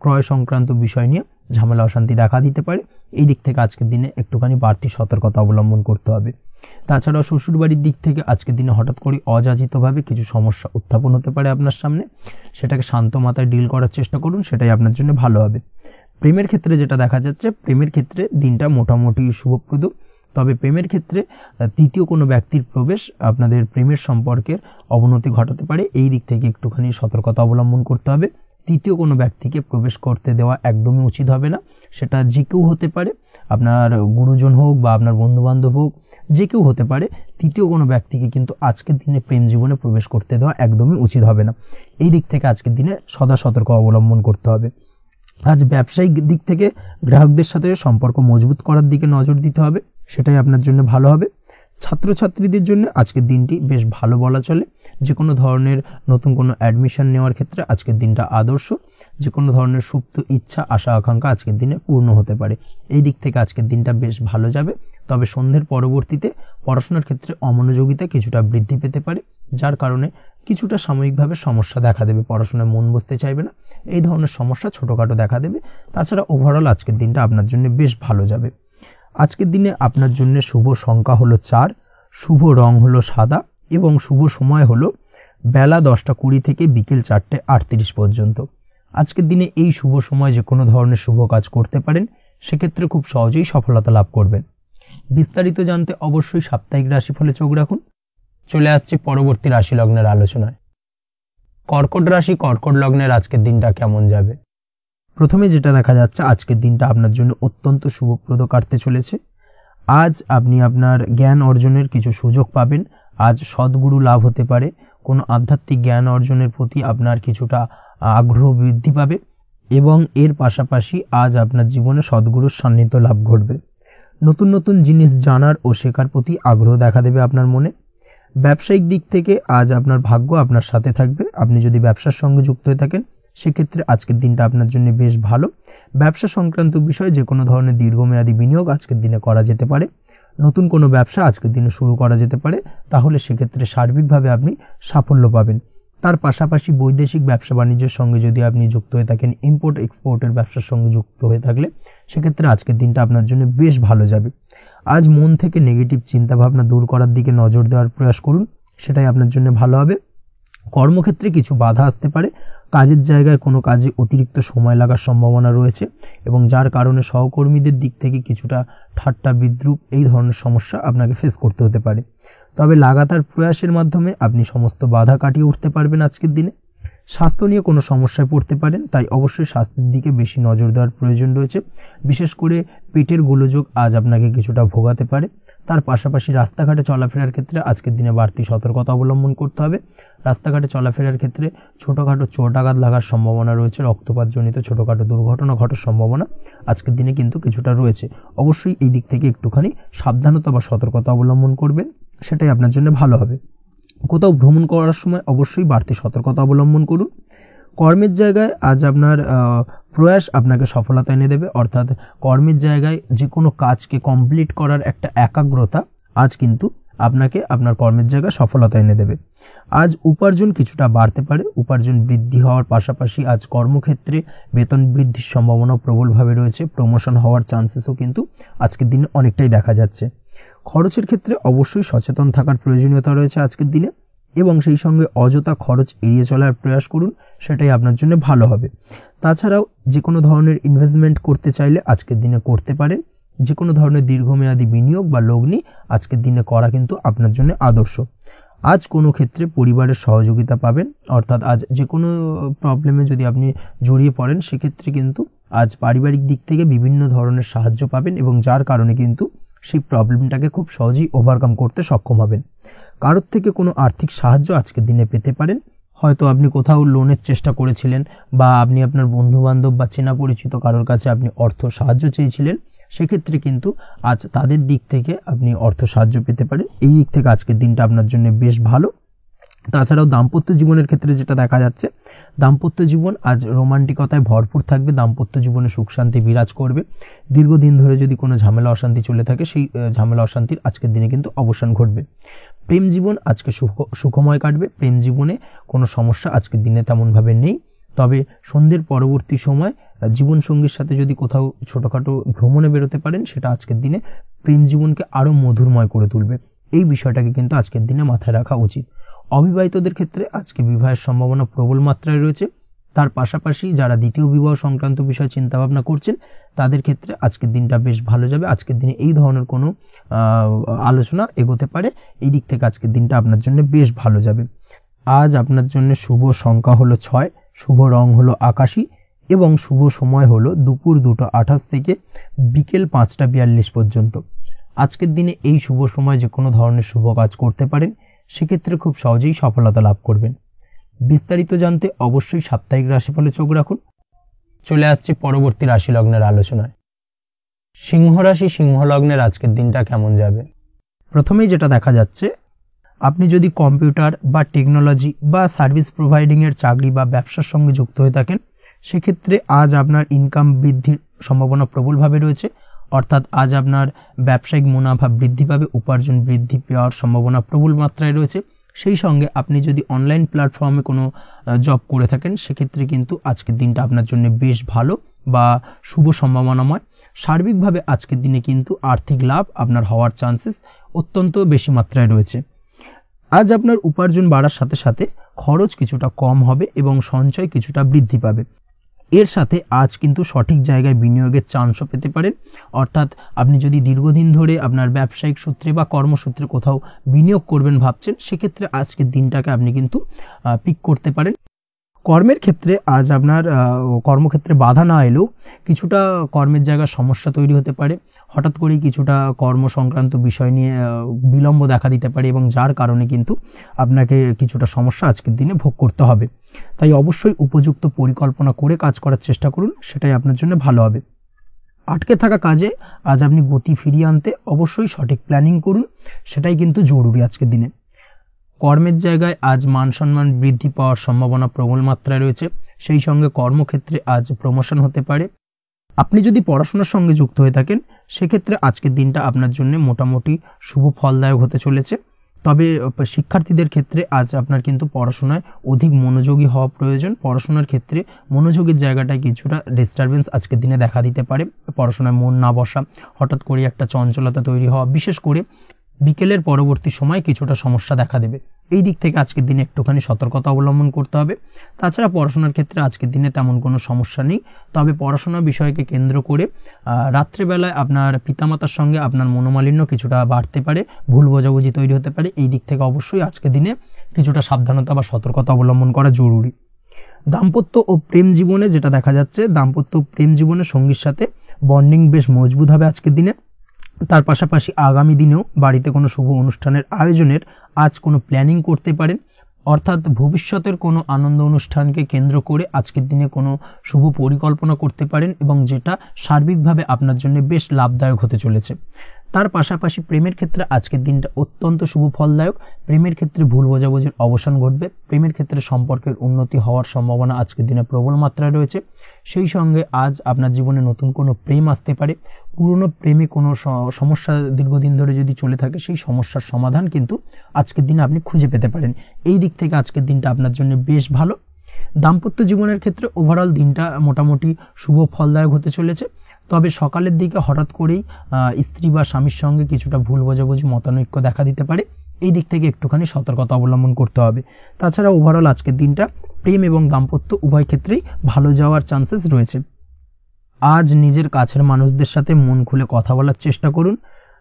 ক্রয় সংক্রান্ত বিষয় নিয়ে ঝামেলা অশান্তি দেখা দিতে পারে, এই দিক থেকে আজকের দিনে একটুখানি বাড়তি সতর্কতা অবলম্বন করতে হবে। তাছাড়াও শ্বশুরবাড়ির দিক থেকে আজকের দিনে হঠাৎ করে অযাচিতভাবে কিছু সমস্যা উত্থাপন হতে পারে আপনার সামনে, সেটাকে শান্ত মাথায় ডিল করার চেষ্টা করুন, সেটাই আপনার জন্য ভালো হবে। প্রেমের ক্ষেত্রে যেটা দেখা যাচ্ছে, প্রেমের ক্ষেত্রে দিনটা মোটামুটি শুভপ্রদ, তবে প্রেমের ক্ষেত্রে তৃতীয় কোনো ব্যক্তির প্রবেশ আপনাদের প্রেমের সম্পর্কের অবনতি ঘটাতে পারে, এই দিক থেকে একটুখানি সতর্কতা অবলম্বন করতে হবে। তৃতীয় কোনো ব্যক্তিকে প্রবেশ করতে দেওয়া একদমই উচিত হবে না, সেটা যে কেউ হতে পারে, আপনার গুরুজন হোক বা আপনার বন্ধু বান্ধব হোক, যে কেউ হতে পারে। তৃতীয় কোনো ব্যক্তিকে কিন্তু আজকের দিনে প্রেম জীবনে প্রবেশ করতে দেওয়া একদমই উচিত হবে না, এই দিক থেকে আজকের দিনে সদা সতর্ক অবলম্বন করতে হবে। আজ ব্যবসায়িক দিক থেকে গ্রাহকদের সাথে সম্পর্ক মজবুত করার দিকে নজর দিতে হবে, সেটাই আপনার জন্য ভালো হবে। ছাত্রছাত্রীদের জন্য আজকের দিনটি বেশ ভালো বলা চলে, যে কোনো ধরনের নতুন কোনো অ্যাডমিশন নেওয়ার ক্ষেত্রে আজকের দিনটা আদর্শ। যে কোনো ধরনের সুপ্ত ইচ্ছা আশা আকাঙ্ক্ষা আজকের দিনে পূর্ণ হতে পারে। এই দিক থেকে আজকের দিনটা বেশ ভালো যাবে। তবে সন্ধ্যের পরবর্তীতে পড়াশোনার ক্ষেত্রে অমনোযোগিতা কিছুটা বৃদ্ধি পেতে পারে, যার কারণে কিছুটা সাময়িকভাবে সমস্যা দেখা দেবে, পড়াশোনায় মন বসতে চাইবে না, এই ধরনের সমস্যা ছোটখাটো দেখা দেবে। তাছাড়া ওভারঅল আজকের দিনটা আপনার জন্য বেশ ভালো যাবে। আজকের দিনে আপনার জন্য শুভ সংখ্যা হলো 4, শুভ রং হলো সাদা এবং শুভ সময় হলো বেলা 10:20 থেকে বিকেল 4:38 পর্যন্ত। আজকের দিনে এই শুভ সময় যে কোনো ধরনের শুভ কাজ করতে পারেন, সেক্ষেত্রে খুব সহজেই সফলতা লাভ করবেন। বিস্তারিত জানতে অবশ্যই সাপ্তাহিক রাশিফলে চোখ রাখুন। চলে আসছে পরবর্তী রাশি লগ্নের আলোচনায়। কর্কট রাশি, কর্কট লগ্নের আজকের দিনটা কেমন যাবে? প্রথমে যেটা দেখা যাচ্ছে, আজকের দিনটা আপনার জন্য অত্যন্ত শুভপ্রদ কাটতে চলেছে। আজ আপনি আপনার জ্ঞান অর্জনের কিছু সুযোগ পাবেন। আজ সদ্গুরু লাভ হতে পারে। কোনো আধ্যাত্মিক জ্ঞান অর্জনের প্রতি আপনার কিছুটা আগ্রহ বৃদ্ধি পাবে এবং এর পাশাপাশি আজ আপনার জীবনে সদ্গুরুর সান্নিধ্য লাভ ঘটবে। নতুন নতুন জিনিস জানার ও শেখার প্রতি আগ্রহ দেখা দেবে আপনার মনে। ব্যবসায়িক দিক থেকে আজ আপনার ভাগ্য আপনার সাথে থাকবে। আপনি যদি ব্যবসার সঙ্গে যুক্ত হয়ে থাকেন, সেক্ষেত্রে আজকের দিনটা আপনার জন্য বেশ ভালো। ব্যবসা সংক্রান্ত বিষয়ে যে কোনো ধরনের দীর্ঘমেয়াদী বিনিয়োগ আজকের দিনে করা যেতে পারে। নতুন কোনো ব্যবসা আজকের দিনে শুরু করা যেতে পারে, তাহলে সেক্ষেত্রে সার্বিকভাবে আপনি সাফল্য পাবেন। তার পাশাপাশি বৈদেশিক ব্যবসা বাণিজ্যের সঙ্গে যদি আপনি যুক্ত হয়ে থাকেন, ইম্পোর্ট এক্সপোর্টের ব্যবসার সঙ্গে যুক্ত হয়ে থাকলে, সেক্ষেত্রে আজকের দিনটা আপনার জন্য বেশ ভালো যাবে। আজ মন থেকে নেগেটিভ চিন্তাভাবনা দূর করার দিকে নজর দেওয়ার প্রয়াস করুন, সেটাই আপনার জন্য ভালো হবে। কর্মক্ষেত্রে কিছু বাধা আসতে পারে। কাজের জায়গায় কোনো কাজে অতিরিক্ত সময় লাগার সম্ভাবনা রয়েছে এবং যার কারণে সহকর্মীদের দিক থেকে কিছুটা ঠাট্টা বিদ্রূপ এই ধরনের সমস্যা আপনাকে ফেস করতে হতে পারে। তবে লাগাতার প্রয়াসের মাধ্যমে আপনি সমস্ত বাধা কাটিয়ে উঠতে পারবেন আজকের দিনে। স্বাস্থ্য নিয়ে কোনো সমস্যায় পড়তে পারেন, তাই অবশ্যই স্বাস্থ্যের দিকে বেশি নজর দেওয়ার প্রয়োজন রয়েছে। বিশেষ করে পেটের গোলযোগ আজ আপনাকে কিছুটা ভোগাতে পারে। তার পাশাপাশি রাস্তাঘাটে চলাফেরার ক্ষেত্রে আজকের দিনে বাড়তি সতর্কতা অবলম্বন করতে হবে। রাস্তাঘাটে চলাফেরার ক্ষেত্রে ছোটোখাটো চোট আঘাত লাগার সম্ভাবনা রয়েছে, রক্তপাতজনিত ছোটোখাটো দুর্ঘটনা ঘটার সম্ভাবনা আজকের দিনে কিন্তু কিছুটা রয়েছে। অবশ্যই এই দিক থেকে একটুখানি সাবধানতা বা সতর্কতা অবলম্বন করবেন, সেটাই আপনার জন্য ভালো হবে। কোথাও ভ্রমণ করার সময় অবশ্যই বাড়তি সতর্কতা অবলম্বন করুন। কর্মের জায়গায় আজ আপনার প্রয়াস আপনাকে সফলতা এনে দেবে, অর্থাৎ কর্মের জায়গায় যে কোনো কাজকে কমপ্লিট করার একটা একাগ্রতা আজ কিন্তু আপনাকে আপনার কর্মের জায়গায় সফলতা এনে দেবে। আজ উপার্জন কিছুটা বাড়তে পারে। উপার্জন বৃদ্ধি হওয়ার পাশাপাশি আজ কর্মক্ষেত্রে বেতন বৃদ্ধির সম্ভাবনা প্রবলভাবে রয়েছে। প্রমোশন হওয়ার চান্সেসও কিন্তু আজকের দিনে অনেকটাই দেখা যাচ্ছে। খরচের ক্ষেত্রে অবশ্যই সচেতন থাকার প্রয়োজনীয়তা রয়েছে আজকের দিনে এবং সেই সঙ্গে অযথা খরচ এড়িয়ে চলার প্রয়াস করুন, সেটাই আপনার জন্য ভালো হবে। তাছাড়াও যে কোনো ধরনের ইনভেস্টমেন্ট করতে চাইলে আজকের দিনে করতে পারেন। যে কোনো ধরনের দীর্ঘমেয়াদী বিনিয়োগ বা লগ্নি আজকের দিনে করা কিন্তু আপনার জন্য আদর্শ। আজ কোনো ক্ষেত্রে পরিবারের সহযোগিতা পাবেন, অর্থাৎ আজ যে কোনো প্রবলেমে যদি আপনি জড়িয়ে পড়েন, সেক্ষেত্রে কিন্তু আজ পারিবারিক দিক থেকে বিভিন্ন ধরনের সাহায্য পাবেন এবং যার কারণে কিন্তু সেই প্রবলেমটাকে খুব সহজেই ওভারকাম করতে সক্ষম হবেন। কারোর থেকে কোনো আর্থিক সাহায্য আজকের দিনে পেতে পারেন। হয়তো আপনি কোথাও লোনের চেষ্টা করেছিলেন বা আপনি আপনার বন্ধুবান্ধব বা চেনা পরিচিত কারোর কাছে আপনি অর্থ সাহায্য চেয়েছিলেন, সেক্ষেত্রে কিন্তু আজ তাদের দিক থেকে আপনি অর্থ সাহায্য পেতে পারেন। এই দিক থেকে আজকের দিনটা আপনার জন্য বেশ ভালো। তাছাড়াও দাম্পত্য জীবনের ক্ষেত্রে যেটা দেখা যাচ্ছে, দাম্পত্য জীবন আজ রোমান্টিকতায় ভরপুর থাকবে। দাম্পত্য জীবনে সুখ শান্তি বিরাজ করবে। দীর্ঘদিন ধরে যদি কোনো ঝামেলা অশান্তি চলে থাকে, সেই ঝামেলা অশান্তির আজকের দিনে কিন্তু অবসান ঘটবে। প্রেম জীবন আজকে সুখময় কাটবে। প্রেম জীবনে কোনো সমস্যা আজকের দিনে তেমনভাবে নেই। তবে সন্ধ্যের পরবর্তী সময় জীবনসঙ্গীর সাথে যদি কোথাও ছোটোখাটো ভ্রমণে বেরোতে পারেন, সেটা আজকের দিনে প্রেম জীবনকে আরও মধুরময় করে তুলবে। এই বিষয়টাকে কিন্তু আজকের দিনে মাথায় রাখা উচিত। অবিবাহিতদের ক্ষেত্রে আজকে বিবাহের সম্ভাবনা প্রবল মাত্রায় রয়েছে। তার পাশাপাশি যারা দ্বিতীয় বিবাহ সংক্রান্ত বিষয় চিন্তাভাবনা করছেন, তাদের ক্ষেত্রে আজকের দিনটা বেশ ভালো যাবে। আজকের দিনে এই ধরনের কোনো আলোচনা এগোতে পারে। এই দিক থেকে আজকের দিনটা আপনার জন্য বেশ ভালো যাবে। আজ আপনার জন্য শুভ সংখ্যা হলো 6, শুভ রং হলো আকাশী এবং শুভ সময় হলো দুপুর 2:28 থেকে বিকেল 5:42 পর্যন্ত। আজকের দিনে এই শুভ সময় যে কোনো ধরনের শুভ কাজ করতে পারেন, সেক্ষেত্রে খুব সহজেই সফলতা লাভ করবেন। বিস্তারিত জানতে অবশ্যই সাপ্তাহিক রাশিফলে চোখ রাখুন। চলে আসছে পরবর্তী রাশি লগ্নের আলোচনায়। সিংহ রাশি, সিংহ লগ্নের আজকের দিনটা কেমন যাবে? প্রথমেই যেটা দেখা যাচ্ছে, আপনি যদি কম্পিউটার বা টেকনোলজি বা সার্ভিস প্রোভাইডিং এর চাকরি বা ব্যবসার সঙ্গে যুক্ত হয়ে থাকেন, সেক্ষেত্রে আজ আপনার ইনকাম বৃদ্ধির সম্ভাবনা প্রবলভাবে রয়েছে, অর্থাৎ আজ আপনার ব্যবসায়িক মুনাফা বৃদ্ধি পাবে, উপার্জন বৃদ্ধি পাওয়ার সম্ভাবনা প্রবল মাত্রায় রয়েছে। সেই সঙ্গে আপনি যদি অনলাইন প্ল্যাটফর্মে কোনো জব করে থাকেন সেক্ষেত্রে কিন্তু আজকের দিনটা আপনার জন্য বেশ ভালো বা শুভ সম্ভাবনাময়। সার্বিকভাবে আজকের দিনে কিন্তু আর্থিক লাভ আপনার হওয়ার চান্সেস অত্যন্ত বেশি মাত্রায় রয়েছে। আজ আপনার উপার্জন বাড়ার সাথে সাথে খরচ কিছুটা কম হবে এবং সঞ্চয় কিছুটা বৃদ্ধি পাবে। এর সাথে আজ কিন্তু সঠিক জায়গায় বিনিয়োগের চান্সও পেতে পারেন, অর্থাৎ আপনি যদি দীর্ঘদিন ধরে আপনার ব্যবসায়িক সূত্রে বা কর্মসূত্রে কোথাও বিনিয়োগ করবেন ভাবছেন, সেক্ষেত্রে আজকের দিনটাকে আপনি কিন্তু পিক করতে পারেন। কর্মের ক্ষেত্রে আজ আপনার কর্মক্ষেত্রে বাধা না এলেও কিছুটা কর্মের জায়গায় সমস্যা তৈরি হতে পারে, হঠাৎ করেই কিছুটা কর্ম সংক্রান্ত বিষয় নিয়ে বিলম্ব দেখা দিতে পারে এবং যার কারণে কিন্তু আপনাকে কিছুটা সমস্যা আজকের দিনে ভোগ করতে হবে। তাই অবশ্যই উপযুক্ত পরিকল্পনা করে কাজ করার চেষ্টা করুন, সেটাই আপনার জন্য ভালো হবে। আটকে থাকা কাজে আজ আপনি গতি ফিরিয়ে আনতে অবশ্যই সঠিক প্ল্যানিং করুন, সেটাই কিন্তু জরুরি আজকের দিনে। কর্মের জায়গায় আজ মান সম্মান বৃদ্ধি পাওয়ার সম্ভাবনা প্রবল মাত্রায় রয়েছে, সেই সঙ্গে কর্মক্ষেত্রে আজ প্রমোশন হতে পারে। আপনি যদি পড়াশোনার সঙ্গে যুক্ত হয়ে থাকেন সেক্ষেত্রে আজকের দিনটা আপনার জন্য মোটামুটি শুভ ফলদায়ক হতে চলেছে। তবে শিক্ষার্থীদের ক্ষেত্রে আজ আপনার কিন্তু পড়াশোনায় অধিক মনোযোগী হওয়া প্রয়োজন। পড়াশোনার ক্ষেত্রে মনোযোগের জায়গাটায় কিছুটা ডিস্টারবেন্স আজকের দিনে দেখা দিতে পারে, পড়াশোনায় মন না বসা, হঠাৎ করে একটা চঞ্চলতা তৈরি হওয়া, বিশেষ করে বিকেলের পরবর্তী সময় কিছুটা সমস্যা দেখা দেবে। এই দিক থেকে আজকের দিনে একটুখানি সতর্কতা অবলম্বন করতে হবে। তাছাড়া পড়াশোনার ক্ষেত্রে আজকের দিনে তেমন কোনো সমস্যা নেই, তবে পড়াশোনার বিষয়কে কেন্দ্র করে রাত্রেবেলায় আপনার পিতামাতার সঙ্গে আপনার মনোমালিন্য কিছুটা বাড়তে পারে, ভুল বোঝাবুঝি তৈরি হতে পারে। এই দিক থেকে অবশ্যই আজকের দিনে কিছুটা সাবধানতা বা সতর্কতা অবলম্বন করা জরুরি। দাম্পত্য ও প্রেম জীবনে যেটা দেখা যাচ্ছে, দাম্পত্য প্রেম জীবনে সঙ্গীর সাথে বন্ডিং বেশ মজবুত হবে আজকের দিনে। তার পাশাপাশি আগামী দিনেও বাড়িতে কোনো শুভ অনুষ্ঠানের আয়োজনের আজ কোনো প্ল্যানিং করতে পারেন, অর্থাৎ ভবিষ্যতের কোনো আনন্দ অনুষ্ঠানকে কেন্দ্র করে আজকের দিনে কোনো শুভ পরিকল্পনা করতে পারেন এবং যেটা সার্বিকভাবে আপনার জন্য বেশ লাভদায়ক হতে চলেছে। তার পাশাপাশি প্রেমের ক্ষেত্রে আজকের দিনটা অত্যন্ত শুভ ফলদায়ক। প্রেমের ক্ষেত্রে ভুল বোঝাবুঝির অবসান ঘটবে, প্রেমের ক্ষেত্রে সম্পর্কের উন্নতি হওয়ার সম্ভাবনা আজকের দিনে প্রবল মাত্রায় রয়েছে। সেই সঙ্গে আজ আপনার জীবনে নতুন কোনো প্রেম আসতে পারে, পুরনো প্রেমে কোনো সমস্যা দীর্ঘদিন ধরে যদি চলে থাকে সেই সমস্যার সমাধান কিন্তু আজকের দিনে আপনি খুঁজে পেতে পারেন। এই দিক থেকে আজকের দিনটা আপনার জন্য বেশ ভালো। দাম্পত্য জীবনের ক্ষেত্রে ওভারঅল দিনটা মোটামুটি শুভ ফলদায়ক হতে চলেছে, তবে সকালের দিকে হঠাৎ করেই স্ত্রী বা স্বামীর সঙ্গে কিছুটা ভুল বোঝাবুঝি মতানৈক্য দেখা দিতে পারে, এই দিক থেকে একটুখানি সতর্কতা অবলম্বন করতে হবে। তাছাড়া ওভারঅল আজকের দিনটা প্রেম এবং দাম্পত্য উভয় ক্ষেত্রেই ভালো যাওয়ার চান্সেস রয়েছে। আজ নিজের কাছের মানুষদের সাথে মন খুলে কথা বলার চেষ্টা করুন।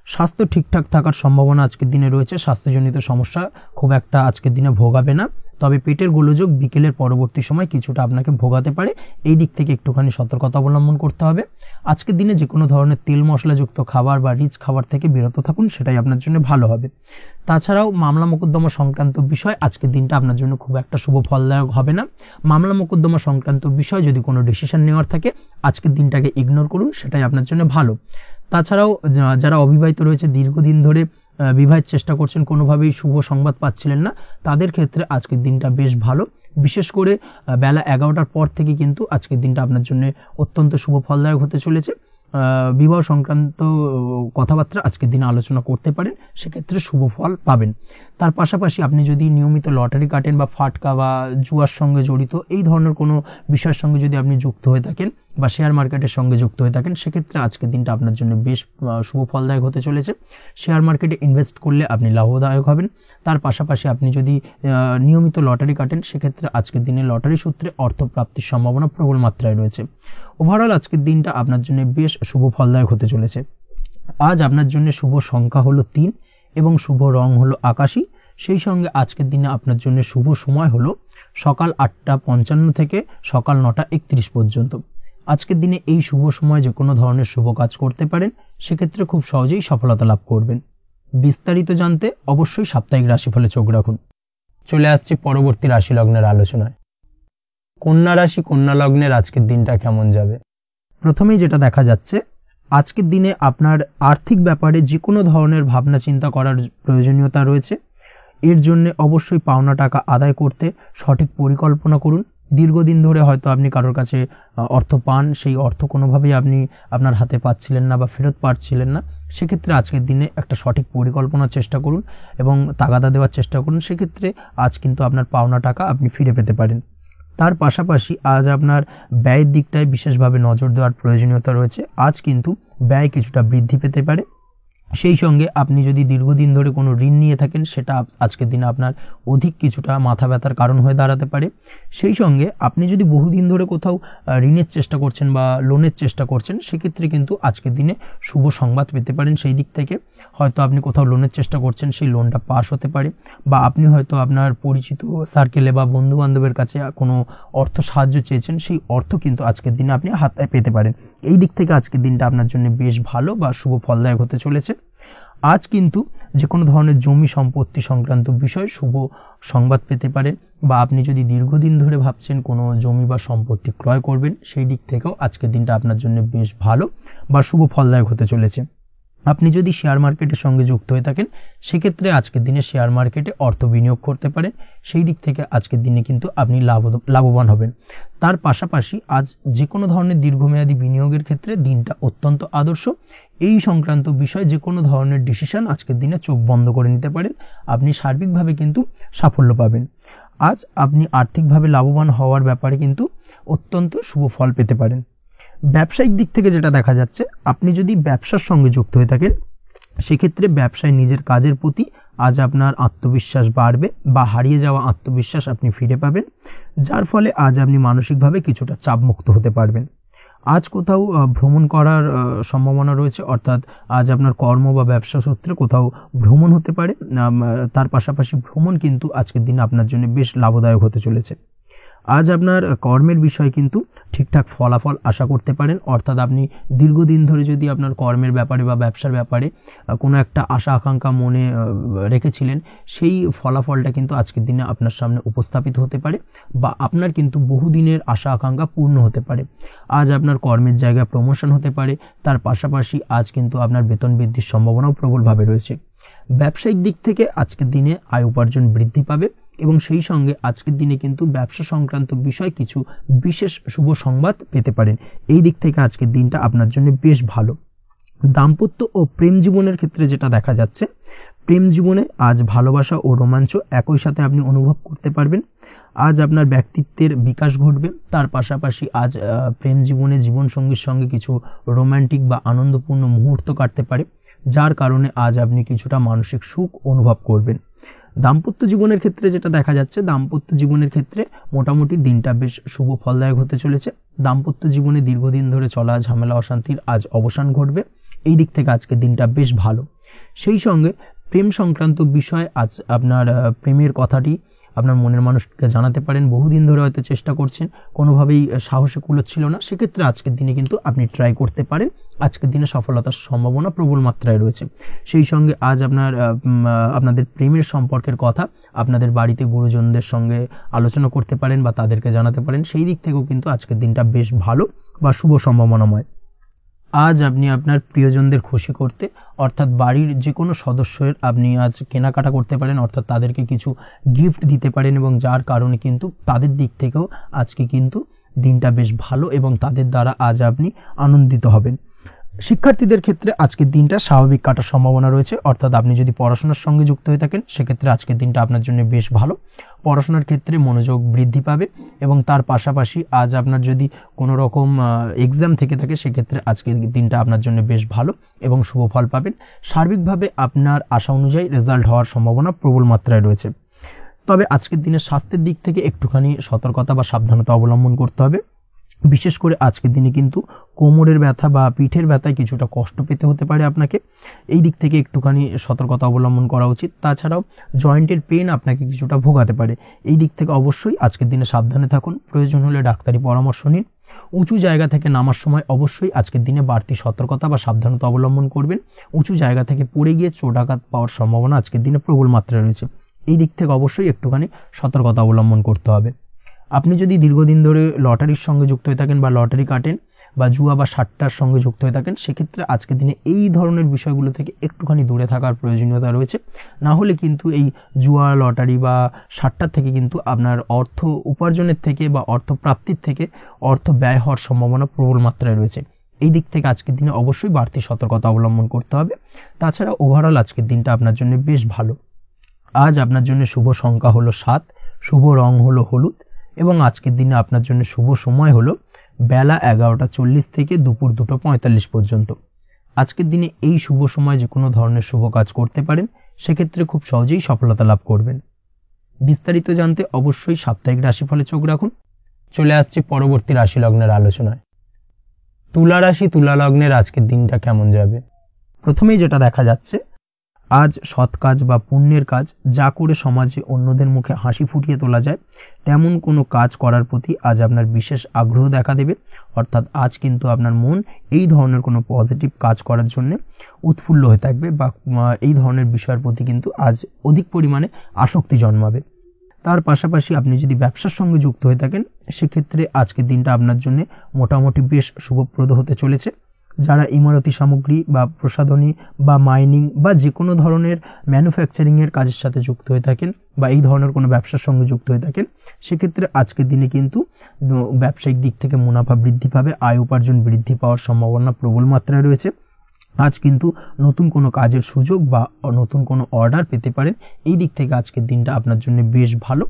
স্বাস্থ্য ঠিকঠাক থাকার সম্ভাবনা আজকের দিনে রয়েছে, স্বাস্থ্যজনিত সমস্যা খুব একটা আজকের দিনে ভোগাবে না, তবে পেটের গোলযোগ বিকেলের পরবর্তী সময় কিছুটা আপনাকে ভোগাতে পারে, এই দিক থেকে একটুখানি সতর্কতা অবলম্বন করতে হবে। আজকের দিনে যে কোনো ধরনের তেল মশলাযুক্ত খাবার বা রিচ খাবার থেকে বিরত থাকুন, সেটাই আপনার জন্য ভালো হবে। তাছাড়াও মামলা মোকদ্দমা সংক্রান্ত বিষয় আজকের দিনটা আপনার জন্য খুব একটা শুভ ফলদায়ক হবে না। মামলা মোকদ্দমা সংক্রান্ত বিষয় যদি কোনো ডিসিশন নেওয়ার থাকে আজকের দিনটাকে ইগনোর করুন, সেটাই আপনার জন্য ভালো। তাছাড়াও যারা অবিবাহিত রয়েছে, দীর্ঘদিন ধরে বিবাহের চেষ্টা করছেন, কোনোভাবেই শুভ সংবাদ পাচ্ছিলেন না, তাদের ক্ষেত্রে আজকের দিনটা বেশ ভালো। বিশেষ করে বেলা 11টার পর থেকে কিন্তু আজকের দিনটা আপনার জন্য অত্যন্ত শুভ ফলদায়ক হতে চলেছে। বিবাহ সংক্রান্ত কথাবার্তা আজকের দিনে আলোচনা করতে পারেন, সেক্ষেত্রে শুভ ফল পাবেন। তার পাশাপাশি আপনি যদি নিয়মিত লটারি কাটেন বা ফাটকা বা জুয়ার সঙ্গে জড়িত এই ধরনের কোনো বিষয়ের সঙ্গে যদি আপনি যুক্ত হয়ে থাকেন বা শেয়ার মার্কেটের সঙ্গে যুক্ত হয়ে থাকেন, সেক্ষেত্রে আজকের দিনটা আপনার জন্য বেশ শুভ ফলদায়ক হতে চলেছে। শেয়ার মার্কেটে ইনভেস্ট করলে আপনি লাভদায়ক হবেন। তার পাশাপাশি আপনি যদি নিয়মিত লটারি কাটেন, সেক্ষেত্রে আজকের দিনে লটারি সূত্রে অর্থ প্রাপ্তির সম্ভাবনা প্রবল মাত্রায় রয়েছে। ওভারঅল আজকের দিনটা আপনার জন্য বেশ শুভ ফলদায়ক হতে চলেছে। আজ আপনার জন্য শুভ সংখ্যা হলো 3 এবং শুভ রং হলো আকাশী। সেই সঙ্গে আজকের দিনে আপনার জন্য শুভ সময় হলো সকাল 8:55 থেকে সকাল 9:31 পর্যন্ত। আজকের দিনে এই শুভ সময় যে কোনো ধরনের শুভ কাজ করতে পারেন, সেক্ষেত্রে খুব সহজেই সফলতা লাভ করবেন। বিস্তারিত জানতে অবশ্যই সাপ্তাহিক রাশিফলে চোখ রাখুন। চলে আসছি পরবর্তী রাশি লগ্নের আলোচনায়। কন্যা রাশি, কন্যা লগ্নের আজকের দিনটা কেমন যাবে? প্রথমেই যেটা দেখা যাচ্ছে, আজকের দিনে আপনার আর্থিক ব্যাপারে যে কোনো ধরনের ভাবনা চিন্তা করার প্রয়োজনীয়তা রয়েছে। এর জন্য অবশ্যই পাওনা টাকা আদায় করতে সঠিক পরিকল্পনা করুন। দীর্ঘদিন ধরে হয়তো আপনি কারোর কাছে অর্থ পান, সেই অর্থ কোনোভাবেই আপনি আপনার হাতে পাচ্ছিলেন না বা ফেরত পাচ্ছিলেন না, সেক্ষেত্রে আজকের দিনে একটা সঠিক পরিকল্পনার চেষ্টা করুন এবং তাগাদা দেওয়ার চেষ্টা করুন। সেক্ষেত্রে আজ কিন্তু আপনার পাওনা টাকা আপনি ফিরে পেতে পারেন। তার পাশাপাশি আজ আপনার ব্যয়ের দিকটায় বিশেষভাবে নজর দেওয়ার প্রয়োজনীয়তা রয়েছে। আজ কিন্তু ব্যয় কিছুটা বৃদ্ধি পেতে পারে। সেই সঙ্গে আপনি যদি দীর্ঘদিন ধরে কোনো ঋণ নিয়ে থাকেন, সেটা আজকের দিনে আপনার অধিক কিছুটা মাথা ব্যথার কারণ হয়ে দাঁড়াতে পারে। সেই সঙ্গে আপনি যদি বহুদিন ধরে কোথাও ঋণের চেষ্টা করছেন বা লোনের চেষ্টা করছেন, সেক্ষেত্রে কিন্তু আজকের দিনে শুভ সংবাদ পেতে পারেন। সেই দিক থেকে হয়তো আপনি কোথাও লোনের চেষ্টা করছেন, সেই লোনটা পাস হতে পারে, বা আপনি হয়তো আপনার পরিচিত সার্কেলে বা বন্ধু বান্ধবের কাছে কোনো অর্থ সাহায্য চেয়েছেন, সেই অর্থ কিন্তু আজকের দিনে আপনি হাতে পেতে পারেন। এই দিক থেকে আজকের দিনটা আপনার জন্য বেশ ভালো বা শুভ ফলদায়ক হতে চলেছে। আজ কিন্তু যে কোনো ধরনের জমি সম্পত্তি সংক্রান্ত বিষয় শুভ সংবাদ পেতে পারেন, বা আপনি যদি দীর্ঘদিন ধরে ভাবছেন কোনো জমি বা সম্পত্তি ক্রয় করবেন, সেই দিক থেকেও আজকের দিনটা আপনার জন্য বেশ ভালো বা শুভ ফলদায়ক হতে চলেছে। আপনি যদি শেয়ার মার্কেটের সঙ্গে যুক্ত হয়ে থাকেন, সেক্ষেত্রে আজকের দিনে শেয়ার মার্কেটে অর্থ বিনিয়োগ করতে পারেন। সেই দিক থেকে আজকের দিনে কিন্তু আপনি লাভবান হবেন। তার পাশাপাশি আজ যে কোনো ধরনের দীর্ঘমেয়াদী বিনিয়োগের ক্ষেত্রে দিনটা অত্যন্ত আদর্শ। এই সংক্রান্ত বিষয় যে কোনো ধরনের ডিসিশন আজকের দিনে চোখ বন্ধ করে নিতে পারেন, আপনি সার্বিকভাবে কিন্তু সাফল্য পাবেন। আজ আপনি আর্থিকভাবে লাভবান হওয়ার ব্যাপারে কিন্তু অত্যন্ত শুভ ফল পেতে পারেন। ব্যবসায়িক দিক থেকে যেটা দেখা যাচ্ছে, আপনি যদি ব্যবসার সঙ্গে যুক্ত হয়ে থাকেন, সেক্ষেত্রে ব্যবসায় নিজের কাজের প্রতি আজ আপনার আত্মবিশ্বাস বাড়বে, বা হারিয়ে যাওয়া আত্মবিশ্বাস আপনি ফিরে পাবেন, যার ফলে আজ আপনি মানসিকভাবে কিছুটা চাপমুক্ত হতে পারবেন। আজ কোথাও ভ্রমণ করার সম্ভাবনা রয়েছে, অর্থাৎ আজ আপনার কর্ম বা ব্যবসা সূত্রে কোথাও ভ্রমণ হতে পারে। তার পাশাপাশি ভ্রমণ কিন্তু আজকের দিনে আপনার জন্য বেশ লাভদায়ক হতে চলেছে। আজ আপনার কর্মের বিষয়ে কিন্তু ঠিকঠাক ফলাফল আশা করতে পারেন, অর্থাৎ আপনি দীর্ঘদিন ধরে যদি আপনার কর্মের ব্যাপারে বা ব্যবসার ব্যাপারে কোনো একটা আশা আকাঙ্ক্ষা মনে রেখেছিলেন, সেই ফলাফলটা কিন্তু আজকের দিনে আপনার সামনে উপস্থাপিত হতে পারে, বা আপনার কিন্তু বহুদিনের আশা আকাঙ্ক্ষা পূর্ণ হতে পারে। আজ আপনার কর্মের জায়গায় প্রমোশন হতে পারে। তার পাশাপাশি আজ কিন্তু আপনার বেতন বৃদ্ধির সম্ভাবনাও প্রবলভাবে রয়েছে। ব্যবসায়িক দিক থেকে আজকের দিনে আয় উপার্জন বৃদ্ধি পাবে, এবং সেই সঙ্গে আজকের দিনে কিন্তু ব্যবসা সংক্রান্ত বিষয় কিছু বিশেষ শুভ সংবাদ পেতে পারেন। এই দিক থেকে আজকের দিনটা আপনার জন্য বেশ ভালো। দাম্পত্য ও প্রেম জীবনের ক্ষেত্রে যেটা দেখা যাচ্ছে, প্রেম জীবনে আজ ভালোবাসা ও রোমাঞ্চ একই সাথে আপনি অনুভব করতে পারবেন। আজ আপনার ব্যক্তিত্বের বিকাশ ঘটবে। তার পাশাপাশি আজ প্রেম জীবনে জীবনসঙ্গীর সঙ্গে কিছু রোমান্টিক বা আনন্দপূর্ণ মুহূর্ত কাটতে পারে, যার কারণে আজ আপনি কিছুটা মানসিক সুখ অনুভব করবেন। দাম্পত্য জীবনের ক্ষেত্রে যেটা দেখা যাচ্ছে, দাম্পত্য জীবনের ক্ষেত্রে মোটামুটি দিনটা বেশ শুভ ফলদায়ক হতে চলেছে। দাম্পত্য জীবনে দীর্ঘদিন ধরে চলা ঝামেলা অশান্তির আজ অবসান ঘটবে। এই দিক থেকে আজকের দিনটা বেশ ভালো। সেই সঙ্গে প্রেম সংক্রান্ত বিষয় আজ আপনার প্রেমের কথাটি আপনার মনের মানুষকে জানাতে পারেন। বহুদিন ধরে হয়তো চেষ্টা করছেন, কোনোভাবেই সাহসে কুলোচ্ছিল না, সেক্ষেত্রে আজকের দিনে কিন্তু আপনি ট্রাই করতে পারেন। আজকের দিনে সফলতার সম্ভাবনা প্রবল মাত্রায় রয়েছে। সেই সঙ্গে আজ আপনাদের প্রেমের সম্পর্কের কথা আপনাদের বাড়িতে গুরুজনদের সঙ্গে আলোচনা করতে পারেন বা তাদেরকে জানাতে পারেন। সেই দিক থেকেও কিন্তু আজকের দিনটা বেশ ভালো বা শুভ সম্ভাবনাময়। আজ আপনি আপনার প্রিয়জনদের খুশি করতে, অর্থাৎ বাড়ির যে কোনো সদস্যের আপনি আজ কেনাকাটা করতে পারেন, অর্থাৎ তাদেরকে কিছু গিফট দিতে পারেন, এবং যার কারণে কিন্তু তাদের দিক থেকেও আজকে কিন্তু দিনটা বেশ ভালো এবং তাদের দ্বারা আজ আপনি আনন্দিত হবেন। শিক্ষার্থীদের ক্ষেত্রে আজকের দিনটা স্বাভাবিক কাটার সম্ভাবনা রয়েছে, অর্থাৎ আপনি যদি পড়াশোনার সঙ্গে যুক্ত হয়ে থাকেন, সেক্ষেত্রে আজকের দিনটা আপনার জন্য বেশ ভালো। পড়াশোনার ক্ষেত্রে মনোযোগ বৃদ্ধি পাবে, এবং তার পাশাপাশি আজ আপনার যদি কোনো রকম এক্সাম থেকে থাকে, সেক্ষেত্রে আজকের দিনটা আপনার জন্য বেশ ভালো এবং শুভ ফল পাবেন। সার্বিকভাবে আপনার আশা অনুযায়ী রেজাল্ট হওয়ার সম্ভাবনা প্রবল মাত্রায় রয়েছে। তবে আজকের দিনে স্বাস্থ্যের দিক থেকে একটুখানি সতর্কতা বা সাবধানতা অবলম্বন করতে হবে। বিশেষ করে আজকের দিনে কিন্তু কোমরের ব্যথা বা পিঠের ব্যথায় কিছুটা কষ্ট পেতে হতে পারে আপনাকে। এই দিক থেকে একটুখানি সতর্কতা অবলম্বন করা উচিত। তাছাড়াও জয়েন্টের পেন আপনাকে কিছুটা ভোগাতে পারে। এই দিক থেকে অবশ্যই আজকের দিনে সাবধানে থাকুন। প্রয়োজন হলে ডাক্তারি পরামর্শ নিন। উঁচু জায়গা থেকে নামার সময় অবশ্যই আজকের দিনে বাড়তি সতর্কতা বা সাবধানতা অবলম্বন করবেন। উঁচু জায়গা থেকে পড়ে গিয়ে চোটাঘাত পাওয়ার সম্ভাবনা আজকের দিনে প্রবল মাত্রায় রয়েছে। এই দিক থেকে অবশ্যই একটুখানি সতর্কতা অবলম্বন করতে হবে। আপনি যদি দীর্ঘদিন ধরে লটারির সঙ্গে যুক্ত হয়ে থাকেন বা লটারি কাটেন, বা জুয়া বা সাট্টার সঙ্গে যুক্ত হয়ে থাকেন, সেক্ষেত্রে আজকের দিনে এই ধরনের বিষয়গুলো থেকে একটুখানি দূরে থাকার প্রয়োজনীয়তা রয়েছে। না হলে কিন্তু এই জুয়া, লটারি বা সাট্টার থেকে কিন্তু আপনার অর্থ উপার্জনের থেকে বা অর্থ প্রাপ্তির থেকে অর্থ ব্যয় হওয়ার সম্ভাবনা প্রবল মাত্রায় রয়েছে। এই দিক থেকে আজকের দিনে অবশ্যই বাড়তি সতর্কতা অবলম্বন করতে হবে। তাছাড়া ওভারঅল আজকের দিনটা আপনার জন্য বেশ ভালো। আজ আপনার জন্য শুভ সংখ্যা হলো 7, শুভ রং হলো হলুদ এবং আজকের দিনে আপনার জন্য শুভ সময় হলো বেলা 11:40 থেকে দুপুর 2:45 পর্যন্ত। আজকের দিনে এই শুভ সময় যে কোনো ধরনের শুভ কাজ করতে পারেন, সেক্ষেত্রে খুব সহজেই সফলতা লাভ করবেন। বিস্তারিত জানতে অবশ্যই সাপ্তাহিক রাশিফলে চোখ রাখুন। চলে আসছে পরবর্তী রাশি লগ্নের আলোচনায়। তুলা রাশি, তুলা লগ্নের আজকের দিনটা কেমন যাবে? প্রথমেই যেটা দেখা যাচ্ছে, আজ সৎ কাজ বা পুণ্যের কাজ যা করে সমাজে অন্যদের মুখে হাসি ফুটিয়ে তোলা যায়, তেমন কোনো কাজ করার প্রতি আজ আপনার বিশেষ আগ্রহ দেখা দেবে। অর্থাৎ আজ কিন্তু আপনার মন এই ধরনের কোনো পজিটিভ কাজ করার জন্য উৎফুল্ল হয়ে থাকবে বা এই ধরনের বিষয়ের প্রতি কিন্তু আজ অধিক পরিমাণে আসক্তি জন্মাবে। তার পাশাপাশি আপনি যদি ব্যবসার সঙ্গে যুক্ত হয়ে থাকেন, সেক্ষেত্রে আজকের দিনটা আপনার জন্য মোটামুটি বেশ শুভপ্রদ হতে চলেছে। যারা ইমারতি সামগ্রী বা প্রসাধনী বা মাইনিং বা যে কোনো ধরনের ম্যানুফ্যাকচারিংয়ের কাজের সাথে যুক্ত হয়ে থাকেন বা এই ধরনের কোনো ব্যবসার সঙ্গে যুক্ত হয়ে থাকেন, সেক্ষেত্রে আজকের দিনে কিন্তু ব্যবসায়িক দিক থেকে মুনাফা বৃদ্ধি পাবে, আয় উপার্জন বৃদ্ধি পাওয়ার সম্ভাবনা প্রবল মাত্রায় রয়েছে। আজ কিন্তু নতুন কোনো কাজের সুযোগ বা নতুন কোনো অর্ডার পেতে পারেন। এই দিক থেকে আজকের দিনটা আপনার জন্য বেশ ভালো।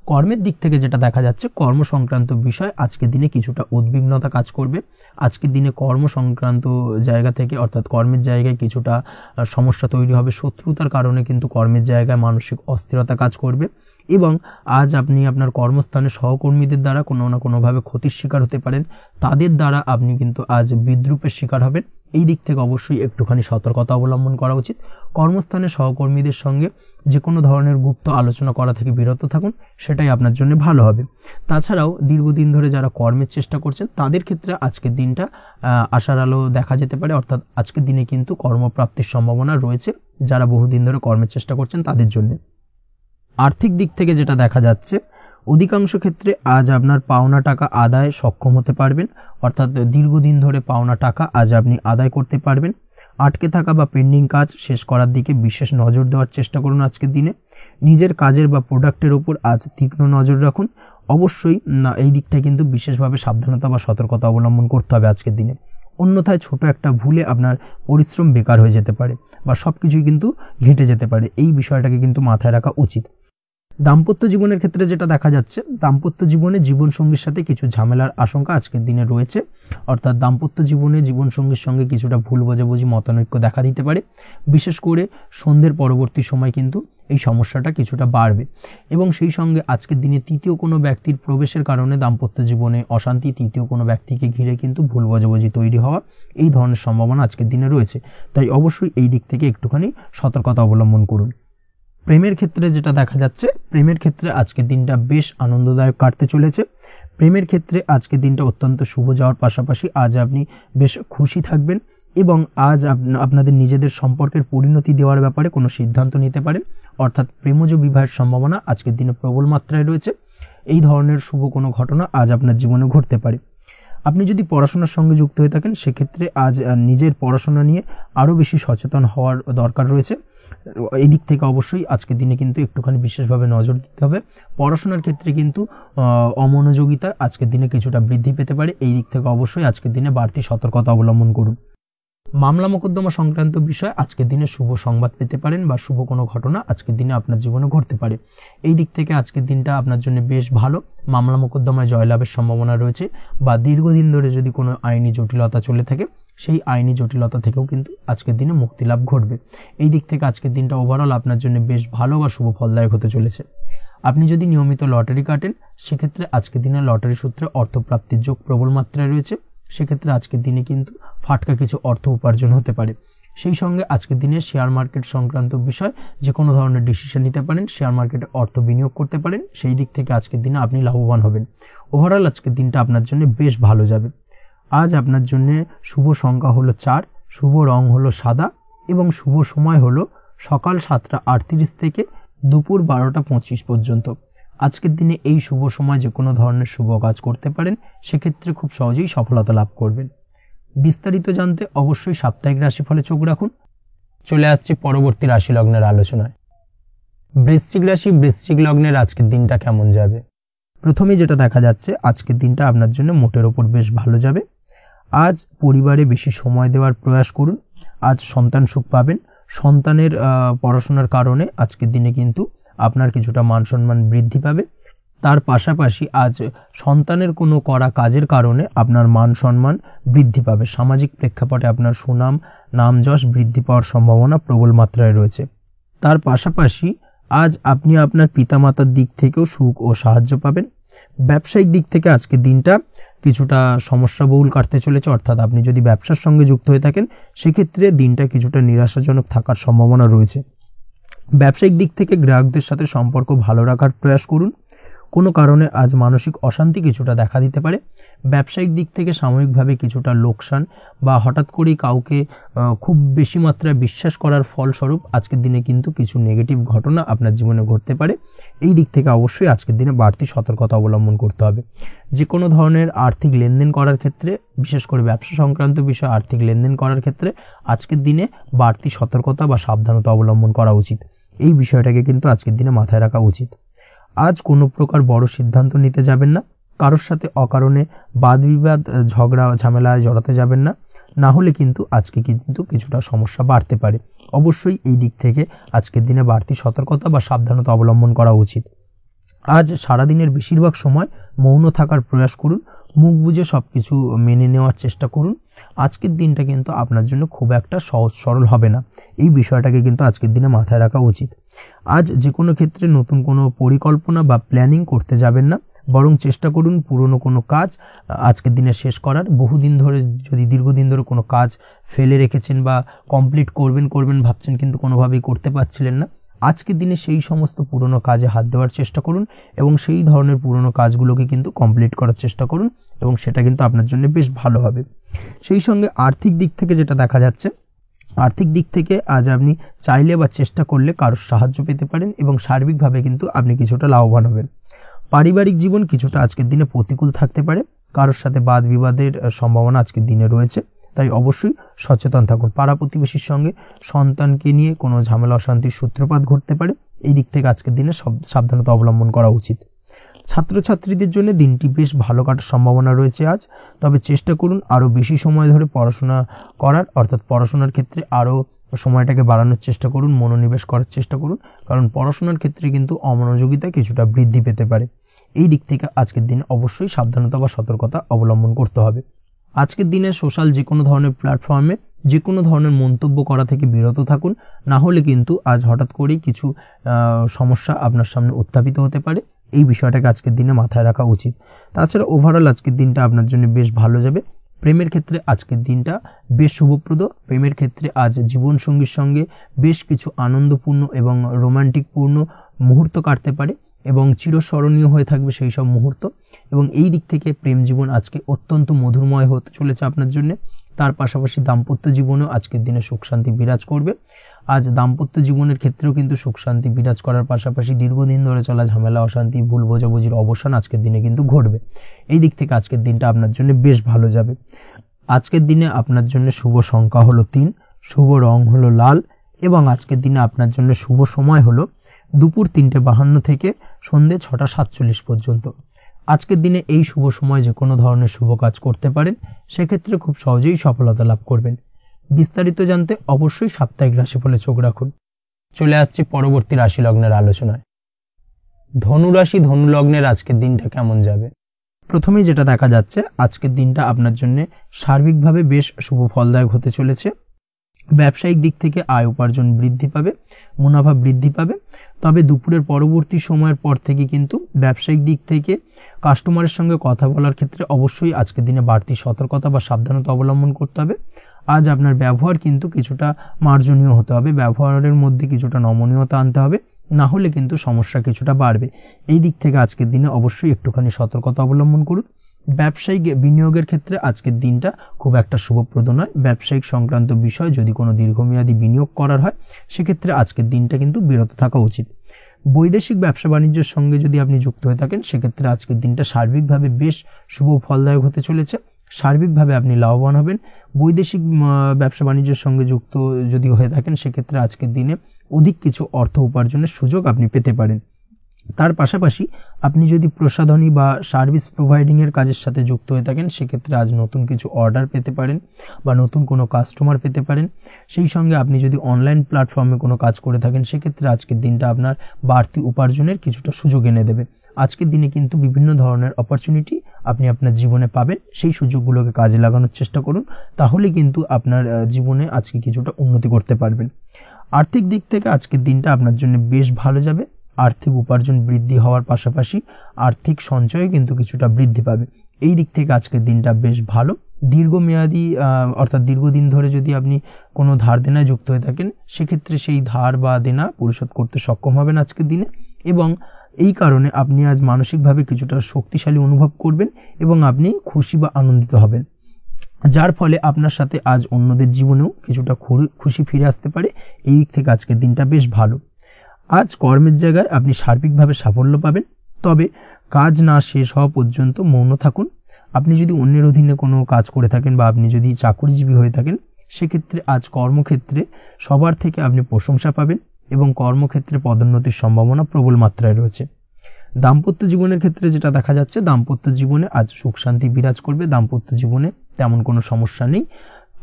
কর্মের দিক থেকে যেটা দেখা যাচ্ছে, কর্ম সংক্রান্ত বিষয় আজকের দিনে কিছুটা উদ্বিগ্নতা কাজ করবে। আজকের দিনে কর্ম সংক্রান্ত জায়গা থেকে অর্থাৎ কর্মের জায়গায় কিছুটা সমস্যা তৈরি হবে। শত্রুতার কারণে কিন্তু কর্মের জায়গায় মানসিক অস্থিরতা কাজ করবে এবং আজ আপনি আপনার কর্মস্থানে সহকর্মীদের দ্বারা কোনো না কোনোভাবে ক্ষতির শিকার হতে পারেন। তাদের দ্বারা আপনি কিন্তু আজ বিদ্রূপের শিকার হবেন। এই দিক থেকে অবশ্যই একটুখানি সতর্কতা অবলম্বন করা উচিত। কর্মস্থানে সহকর্মীদের সঙ্গে যে কোনো ধরনের গুপ্ত আলোচনা করা থেকে বিরত থাকুন, সেটাই আপনার জন্য ভালো হবে। তাছাড়াও দীর্ঘদিন ধরে যারা কর্মের চেষ্টা করছেন, তাদের ক্ষেত্রে আজকের দিনটা আশার আলো দেখা যেতে পারে। অর্থাৎ আজকের দিনে কিন্তু কর্মপ্রাপ্তির সম্ভাবনা রয়েছে যারা বহুদিন ধরে কর্মের চেষ্টা করছেন তাদের জন্য। আর্থিক দিক থেকে যেটা দেখা যাচ্ছে, অধিকাংশ ক্ষেত্রে আজ আপনার পাওনা টাকা আদায় সক্ষম হতে পারবেন। অর্থাৎ দীর্ঘদিন ধরে পাওনা টাকা আজ আপনি আদায় করতে পারবেন। আটকে থাকা বা পেন্ডিং কাজ শেষ করার দিকে বিশেষ নজর দেওয়ার চেষ্টা করুন আজকের দিনে। নিজের কাজের বা প্রোডাক্টের উপর আজ তীক্ষ্ণ নজর রাখুন। অবশ্যই এই দিকটায় কিন্তু বিশেষভাবে সাবধানতা বা সতর্কতা অবলম্বন করতে হবে আজকের দিনে। অন্যথায় ছোট একটা ভুলে আপনার পরিশ্রম বেকার হয়ে যেতে পারে বা সবকিছুই কিন্তু ঘেটে যেতে পারে। এই বিষয়টাকে কিন্তু মাথায় রাখা উচিত। দাম্পত্য জীবনের ক্ষেত্রে যেটা দেখা যাচ্ছে, দাম্পত্য জীবনে জীবনসঙ্গীর সাথে কিছু ঝামেলার আশঙ্কা আজকের দিনে রয়েছে। অর্থাৎ দাম্পত্য জীবনে জীবনসঙ্গীর সঙ্গে কিছুটা ভুল বোঝাবুঝি, মতানৈক্য দেখা দিতে পারে। বিশেষ করে সন্ধ্যের পরবর্তী সময় কিন্তু এই সমস্যাটা কিছুটা বাড়বে এবং সেই সঙ্গে আজকের দিনে তৃতীয় কোনো ব্যক্তির প্রবেশের কারণে দাম্পত্য জীবনে অশান্তি, তৃতীয় কোনো ব্যক্তিকে ঘিরে কিন্তু ভুল বোঝাবুঝি তৈরি হওয়া, এই ধরনের সম্ভাবনা আজকের দিনে রয়েছে। তাই অবশ্যই এই দিক থেকে একটুখানি সতর্কতা অবলম্বন করুন। প্রেমের ক্ষেত্রে যেটা দেখা যাচ্ছে, প্রেমের ক্ষেত্রে আজকের দিনটা বেশ আনন্দদায়ক কাটতে চলেছে। প্রেমের ক্ষেত্রে আজকের দিনটা অত্যন্ত শুভ যাওয়ার পাশাপাশি আজ আপনি বেশ খুশি থাকবেন এবং আজ আপনাদের নিজেদের সম্পর্কের পরিণতি দেওয়ার ব্যাপারে কোনো সিদ্ধান্ত নিতে পারেন। অর্থাৎ প্রেমজ বিবাহের সম্ভাবনা আজকের দিনে প্রবল মাত্রায় রয়েছে। এই ধরনের শুভ কোনো ঘটনা আজ আপনার জীবনে ঘটতে পারে। আপনি যদি পড়াশোনার সঙ্গে যুক্ত হয়ে থাকেন, সেক্ষেত্রে আজ নিজের পড়াশোনা নিয়ে আরও বেশি সচেতন হওয়ার দরকার রয়েছে। এই দিক থেকে অবশ্যই আজকের দিনে কিন্তু একটুখানি বিশেষভাবে নজর দিতে হবে। পড়াশোনার ক্ষেত্রে কিন্তু অমনোযোগিতা আজকের দিনে কিছুটা বৃদ্ধি পেতে পারে। এই দিক থেকে অবশ্যই আজকের দিনে বাড়তি সতর্কতা অবলম্বন করুন। মামলা মোকদ্দমা সংক্রান্ত বিষয় আজকের দিনে শুভ সংবাদ পেতে পারেন বা শুভ কোনো ঘটনা আজকের দিনে আপনার জীবনে ঘটতে পারে। এই দিক থেকে আজকের দিনটা আপনার জন্য বেশ ভালো। মামলা মোকদ্দমায় জয়লাভের সম্ভাবনা রয়েছে বা দীর্ঘদিন ধরে যদি কোনো আইনি জটিলতা চলে থাকে, সেই আইনি জটিলতা থেকেও কিন্তু আজকের দিনে মুক্তি লাভ ঘটবে। এই দিক থেকে আজকের দিনটা ওভারঅল আপনার জন্য বেশ ভালো বা শুভ ফলদায়ক হতে চলেছে। আপনি যদি নিয়মিত লটারি কাটেন, সেক্ষেত্রে আজকের দিনে লটারি সূত্রে অর্থপ্রাপ্তির যোগ প্রবল মাত্রায় রয়েছে। সেক্ষেত্রে আজকের দিনে কিন্তু ফাটকা কিছু অর্থ উপার্জন হতে পারে। সেই সঙ্গে আজকের দিনে শেয়ার মার্কেট সংক্রান্ত বিষয় যে কোনো ধরনের ডিসিশন নিতে পারেন, শেয়ার মার্কেটে অর্থ বিনিয়োগ করতে পারেন। সেই দিক থেকে আজকের দিনে আপনি লাভবান হবেন। ওভারঅল আজকের দিনটা আপনার জন্য বেশ ভালো যাবে। আজ আপনার জন্য শুভ সংখ্যা হলো 4, শুভ রং হলো সাদা এবং শুভ সময় হলো সকাল 7:38 থেকে দুপুর 12:25 পর্যন্ত। আজকের দিনে এই শুভ সময় যে কোনো ধরনের শুভ কাজ করতে পারেন, সেক্ষেত্রে খুব সহজেই সফলতা লাভ করবেন। বিস্তারিত জানতে অবশ্যই সাপ্তাহিক রাশিফলে চোখ রাখুন। চলে আসছি পরবর্তী রাশি লগ্নের আলোচনায়। বৃশ্চিক রাশি, বৃশ্চিক লগ্নের আজকের দিনটা কেমন যাবে? প্রথমেই যেটা দেখা যাচ্ছে, আজকের দিনটা আপনার জন্য মোটের ওপর বেশ ভালো যাবে। আজ পরিবারে বেশি সময় দেওয়ার প্রয়াস করুন। আজ সন্তান সুখ পাবেন। সন্তানের পড়াশোনার কারণে আজকের দিনে কিন্তু আপনার কিছুটা মান সম্মান বৃদ্ধি পাবে। তার পাশাপাশি আজ সন্তানের কোনো করা কাজের কারণে আপনার মান সম্মান বৃদ্ধি পাবে। সামাজিক প্রেক্ষাপটে আপনার সুনাম, নাম যশ বৃদ্ধি পাওয়ার সম্ভাবনা প্রবল মাত্রায় রয়েছে। তার পাশাপাশি আজ আপনি আপনার পিতামাতার দিক থেকেও সুখ ও সাহায্য পাবেন। ব্যবসায়িক দিক থেকে আজকের দিনটা কিছুটা সমস্যাবহুল কাটতে চলেছে, অর্থাৎ আপনি যদি ব্যবসার সঙ্গে যুক্ত হয়ে থাকেন সেক্ষেত্রে দিনটা কিছুটা নিরাশাজনক থাকার সম্ভাবনা রয়েছে। ব্যবসায়িক দিক থেকে গ্রাহকদের সাথে সম্পর্ক ভালো রাখার প্রয়াস করুন। কোনো কারণে আজ মানসিক অশান্তি কিছুটা দেখা দিতে পারে। ব্যবসায়িক দিক থেকে সাময়িকভাবে কিছুটা লোকসান বা হঠাৎ করেই কাউকে খুব বেশি মাত্রায় বিশ্বাস করার ফলস্বরূপ আজকের দিনে কিন্তু কিছু নেগেটিভ ঘটনা আপনার জীবনে ঘটতে পারে। এই দিক থেকে অবশ্যই আজকের দিনে বাড়তি সতর্কতা অবলম্বন করতে হবে। যে কোনো ধরনের আর্থিক লেনদেন করার ক্ষেত্রে, বিশেষ করে ব্যবসা সংক্রান্ত বিষয়ে আর্থিক লেনদেন করার ক্ষেত্রে আজকের দিনে বাড়তি সতর্কতা বা সাবধানতা অবলম্বন করা উচিত। এই বিষয়টাকে কিন্তু আজকের দিনে মাথায় রাখা উচিত। আজ কোনো প্রকার বড় সিদ্ধান্ত নিতে যাবেন না। কারোর সাথে অকারণে বাদ বিবাদ, ঝগড়া ঝামেলায় জড়াতে যাবেন না, না হলে কিন্তু আজকে কিন্তু কিছুটা সমস্যা বাড়তে পারে। অবশ্যই এই দিক থেকে আজকের দিনে বাড়তি সতর্কতা বা সাবধানতা অবলম্বন করা উচিত। আজ সারাদিনের বেশিরভাগ সময় মৌন থাকার প্রয়াস করুন। মুখ বুজে সবকিছু মেনে নেওয়ার চেষ্টা করুন। আজকের দিনটা কিন্তু আপনার জন্য খুব একটা সহজ সরল হবে না। এই বিষয়টাকে কিন্তু আজকের দিনে মাথায় রাখা উচিত। আজ যে কোনো ক্ষেত্রে নতুন কোনো পরিকল্পনা বা প্ল্যানিং করতে যাবেন না, বরং চেষ্টা করুন পুরনো কোনো কাজ আজকের দিনে শেষ করার। বহুদিন ধরে যদি দীর্ঘদিন ধরে কোনো কাজ ফেলে রেখেছেন বা কমপ্লিট করবেন ভাবছেন কিন্তু কোনোভাবেই করতে পারছিলেন না, আজকের দিনে সেই সমস্ত পুরনো কাজে হাত দেওয়ার চেষ্টা করুন এবং সেই ধরনের পুরনো কাজগুলোকে কিন্তু কমপ্লিট করার চেষ্টা করুন এবং সেটা কিন্তু আপনার জন্য বেশ ভালো হবে। সেই সঙ্গে আর্থিক দিক থেকে যেটা দেখা যাচ্ছে, আর্থিক দিক থেকে আজ আপনি চাইলে বা চেষ্টা করলে কারোর সাহায্য পেতে পারেন এবং সার্বিকভাবে কিন্তু আপনি কিছুটা লাভবান হবেন। পারিবারিক জীবন কিছুটা আজকের দিনে প্রতিকূল থাকতে পারে। কারোর সাথে বাদ বিবাদের সম্ভাবনা আজকের দিনে রয়েছে, তাই অবশ্যই সচেতন থাকুন। পাড়া প্রতিবেশীর সঙ্গে সন্তানকে নিয়ে কোনো ঝামেলা অশান্তির সূত্রপাত ঘটতে পারে। এই দিক থেকে আজকের দিনে সাবধানতা অবলম্বন করা উচিত। ছাত্রছাত্রীদের জন্য দিনটি বেশ ভালো কাটার সম্ভাবনা রয়েছে আজ। তবে চেষ্টা করুন আরও বেশি সময় ধরে পড়াশোনা করার, অর্থাৎ পড়াশোনার ক্ষেত্রে আরও সময়টাকে বাড়ানোর চেষ্টা করুন, মনোনিবেশ করার চেষ্টা করুন, কারণ পড়াশোনার ক্ষেত্রে কিন্তু অমনোযোগিতা কিছুটা বৃদ্ধি পেতে পারে। এই দিক থেকে আজকের দিনে অবশ্যই সাবধানতা বা সতর্কতা অবলম্বন করতে হবে। আজকের দিনে সোশ্যাল যে কোনো ধরনের প্ল্যাটফর্মে যে কোনো ধরনের মন্তব্য করা থেকে বিরত থাকুন, না হলে কিন্তু আজ হঠাৎ করেই কিছু সমস্যা আপনার সামনে উত্থাপিত হতে পারে। এই বিষয়টাকে আজকের দিনে মাথায় রাখা উচিত। তাছাড়া ওভারঅল আজকের দিনটা আপনার জন্য বেশ ভালো যাবে। প্রেমের ক্ষেত্রে আজকের দিনটা বেশ শুভপ্রদ। প্রেমের ক্ষেত্রে আজ জীবনসঙ্গীর সঙ্গে বেশ কিছু আনন্দপূর্ণ এবং রোমান্টিকপূর্ণ মুহূর্ত কাটতে পারে এবং চিরস্মরণীয় হয়ে থাকবে সেই সব মুহূর্ত, এবং এই দিক থেকে প্রেম জীবন আজকে অত্যন্ত মধুরময় হতে চলেছে আপনার জন্য। তার পাশাপাশি দাম্পত্য জীবনেও আজকের দিনে সুখ শান্তি বিরাজ করবে। আজ দাম্পত্য জীবনের ক্ষেত্রেও কিন্তু সুখ শান্তি বিরাজ করার পাশাপাশি দীর্ঘদিন ধরে চলা ঝামেলা অশান্তি ভুল বোঝাবুঝির অবসান আজকের দিনে কিন্তু ঘটবে। এই দিক থেকে আজকের দিনটা আপনার জন্য বেশ ভালো যাবে। আজকের দিনে আপনার জন্য শুভ সংখ্যা হলো 3, শুভ রং হলো লাল এবং আজকের দিনে আপনার জন্য শুভ সময় হলো দুপুর 3:52 থেকে সন্ধ্যে 6:47 পর্যন্ত। আজকের দিনে এই শুভ সময় যে কোনো ধরনের শুভ কাজ করতে পারেন, সেক্ষেত্রে খুব সহজেই সফলতা লাভ করবেন। বিস্তারিত জানতে অবশ্যই সাপ্তাহিক রাশিফলে চোখ রাখুন। চলে আসছি পরবর্তী রাশি লগ্নের আলোচনায়। ধনু রাশি, ধনু লগ্নের আজকের দিনটা কেমন যাবে? প্রথমেই যেটা দেখা যাচ্ছে, আজকের দিনটা আপনার জন্য সার্বিকভাবে বেশ শুভ ফলদায়ক হতে চলেছে। ব্যবসায়িক দিক থেকে আয় উপার্জন বৃদ্ধি পাবে, মুনাফা বৃদ্ধি পাবে। তবে দুপুরের পরবর্তী সময়ের পর থেকে কিন্তু ব্যবসায়িক দিক থেকে কাস্টমারের সঙ্গে কথা বলার ক্ষেত্রে অবশ্যই আজকের দিনে বাড়তি সতর্কতা বা সাবধানতা অবলম্বন করতে হবে। আজ আপনার ব্যবহার কিন্তু কিছুটা মার্জনীয় হতে হবে, ব্যবহারের মধ্যে কিছুটা নমনীয়তা আনতে হবে, না হলে কিন্তু সমস্যা কিছুটা বাড়বে। এই দিক থেকে আজকের দিনে অবশ্যই একটুখানি সতর্কতা অবলম্বন করুন। ব্যবসায়িক বিনিয়োগের ক্ষেত্রে আজকের দিনটা খুব একটা শুভপ্রদ নয়। ব্যবসায়িক সংক্রান্ত বিষয় যদি কোনো দীর্ঘমেয়াদী বিনিয়োগ করার হয়, সেক্ষেত্রে আজকের দিনটা কিন্তু বিরত থাকা উচিত। বৈদেশিক ব্যবসা বাণিজ্যের সঙ্গে যদি আপনি যুক্ত হয়ে থাকেন সেক্ষেত্রে আজকের দিনটা সার্বিকভাবে বেশ শুভ ফলদায়ক হতে চলেছে। সার্বিকভাবে আপনি লাভবান হবেন। বৈদেশিক ব্যবসা বাণিজ্যের সঙ্গে যুক্ত যদি হয়ে থাকেন সেক্ষেত্রে আজকের দিনে অধিক কিছু অর্থ উপার্জনের সুযোগ আপনি পেতে পারেন। তার পাশাপাশি আপনি যদি প্রসাধনী বা সার্ভিস প্রোভাইডিং এর কাজের সাথে যুক্ত হয়ে থাকেন সেক্ষেত্রে আজ নতুন কিছু অর্ডার পেতে পারেন বা নতুন কোনো কাস্টমার পেতে পারেন। সেই সঙ্গে আপনি যদি অনলাইন প্ল্যাটফর্মে কোনো কাজ করে থাকেন সেক্ষেত্রে আজকের দিনটা আপনার বাড়তি উপার্জনের কিছুটা সুযোগ এনে দেবে। আজকের দিনে কিন্তু বিভিন্ন ধরনের অপরচুনিটি আপনি আপনার জীবনে পাবেন, সেই সুযোগগুলোকে কাজে লাগানোর চেষ্টা করুন, তাহলে কিন্তু আপনার জীবনে আজকে কিছুটা উন্নতি করতে পারবেন। আর্থিক দিক থেকে আজকের দিনটা আপনার জন্য বেশ ভালো যাবে। আর্থিক উপার্জন বৃদ্ধি হওয়ার পাশাপাশি আর্থিক সঞ্চয় কিন্তু কিছুটা বৃদ্ধি পাবে। এই দিক থেকে আজকের দিনটা বেশ ভালো। দীর্ঘমেয়াদী অর্থাৎ দীর্ঘদিন ধরে যদি আপনি কোনো ধার দেনায় যুক্ত হয়ে থাকেন সেক্ষেত্রে সেই ধার বা দেনা পরিশোধ করতে সক্ষম হবেন আজকের দিনে, এবং এই কারণে আপনি আজ মানসিকভাবে কিছুটা শক্তিশালী অনুভব করবেন এবং আপনি খুশি বা আনন্দিত হবেন, যার ফলে আপনার সাথে আজ অন্যদের জীবনেও কিছুটা খুশি ফিরে আসতে পারে। এই দিক থেকে আজকের দিনটা বেশ ভালো। আজ কর্মের জায়গায় আপনি সার্বিকভাবে সাফল্য পাবেন, তবে কাজ না শেষ হওয়া পর্যন্ত মৌন থাকুন। আপনি যদি অন্যের অধীনে কোনো কাজ করে থাকেন বা আপনি যদি চাকরিজীবী হয়ে থাকেন সেক্ষেত্রে আজ কর্মক্ষেত্রে সবার থেকে আপনি প্রশংসা পাবেন এবং কর্মক্ষেত্রে পদোন্নতির সম্ভাবনা প্রবল মাত্রায় রয়েছে। দাম্পত্য জীবনের ক্ষেত্রে যেটা দেখা যাচ্ছে, দাম্পত্য জীবনে আজ সুখ শান্তি বিরাজ করবে। দাম্পত্য জীবনে তেমন কোনো সমস্যা নেই।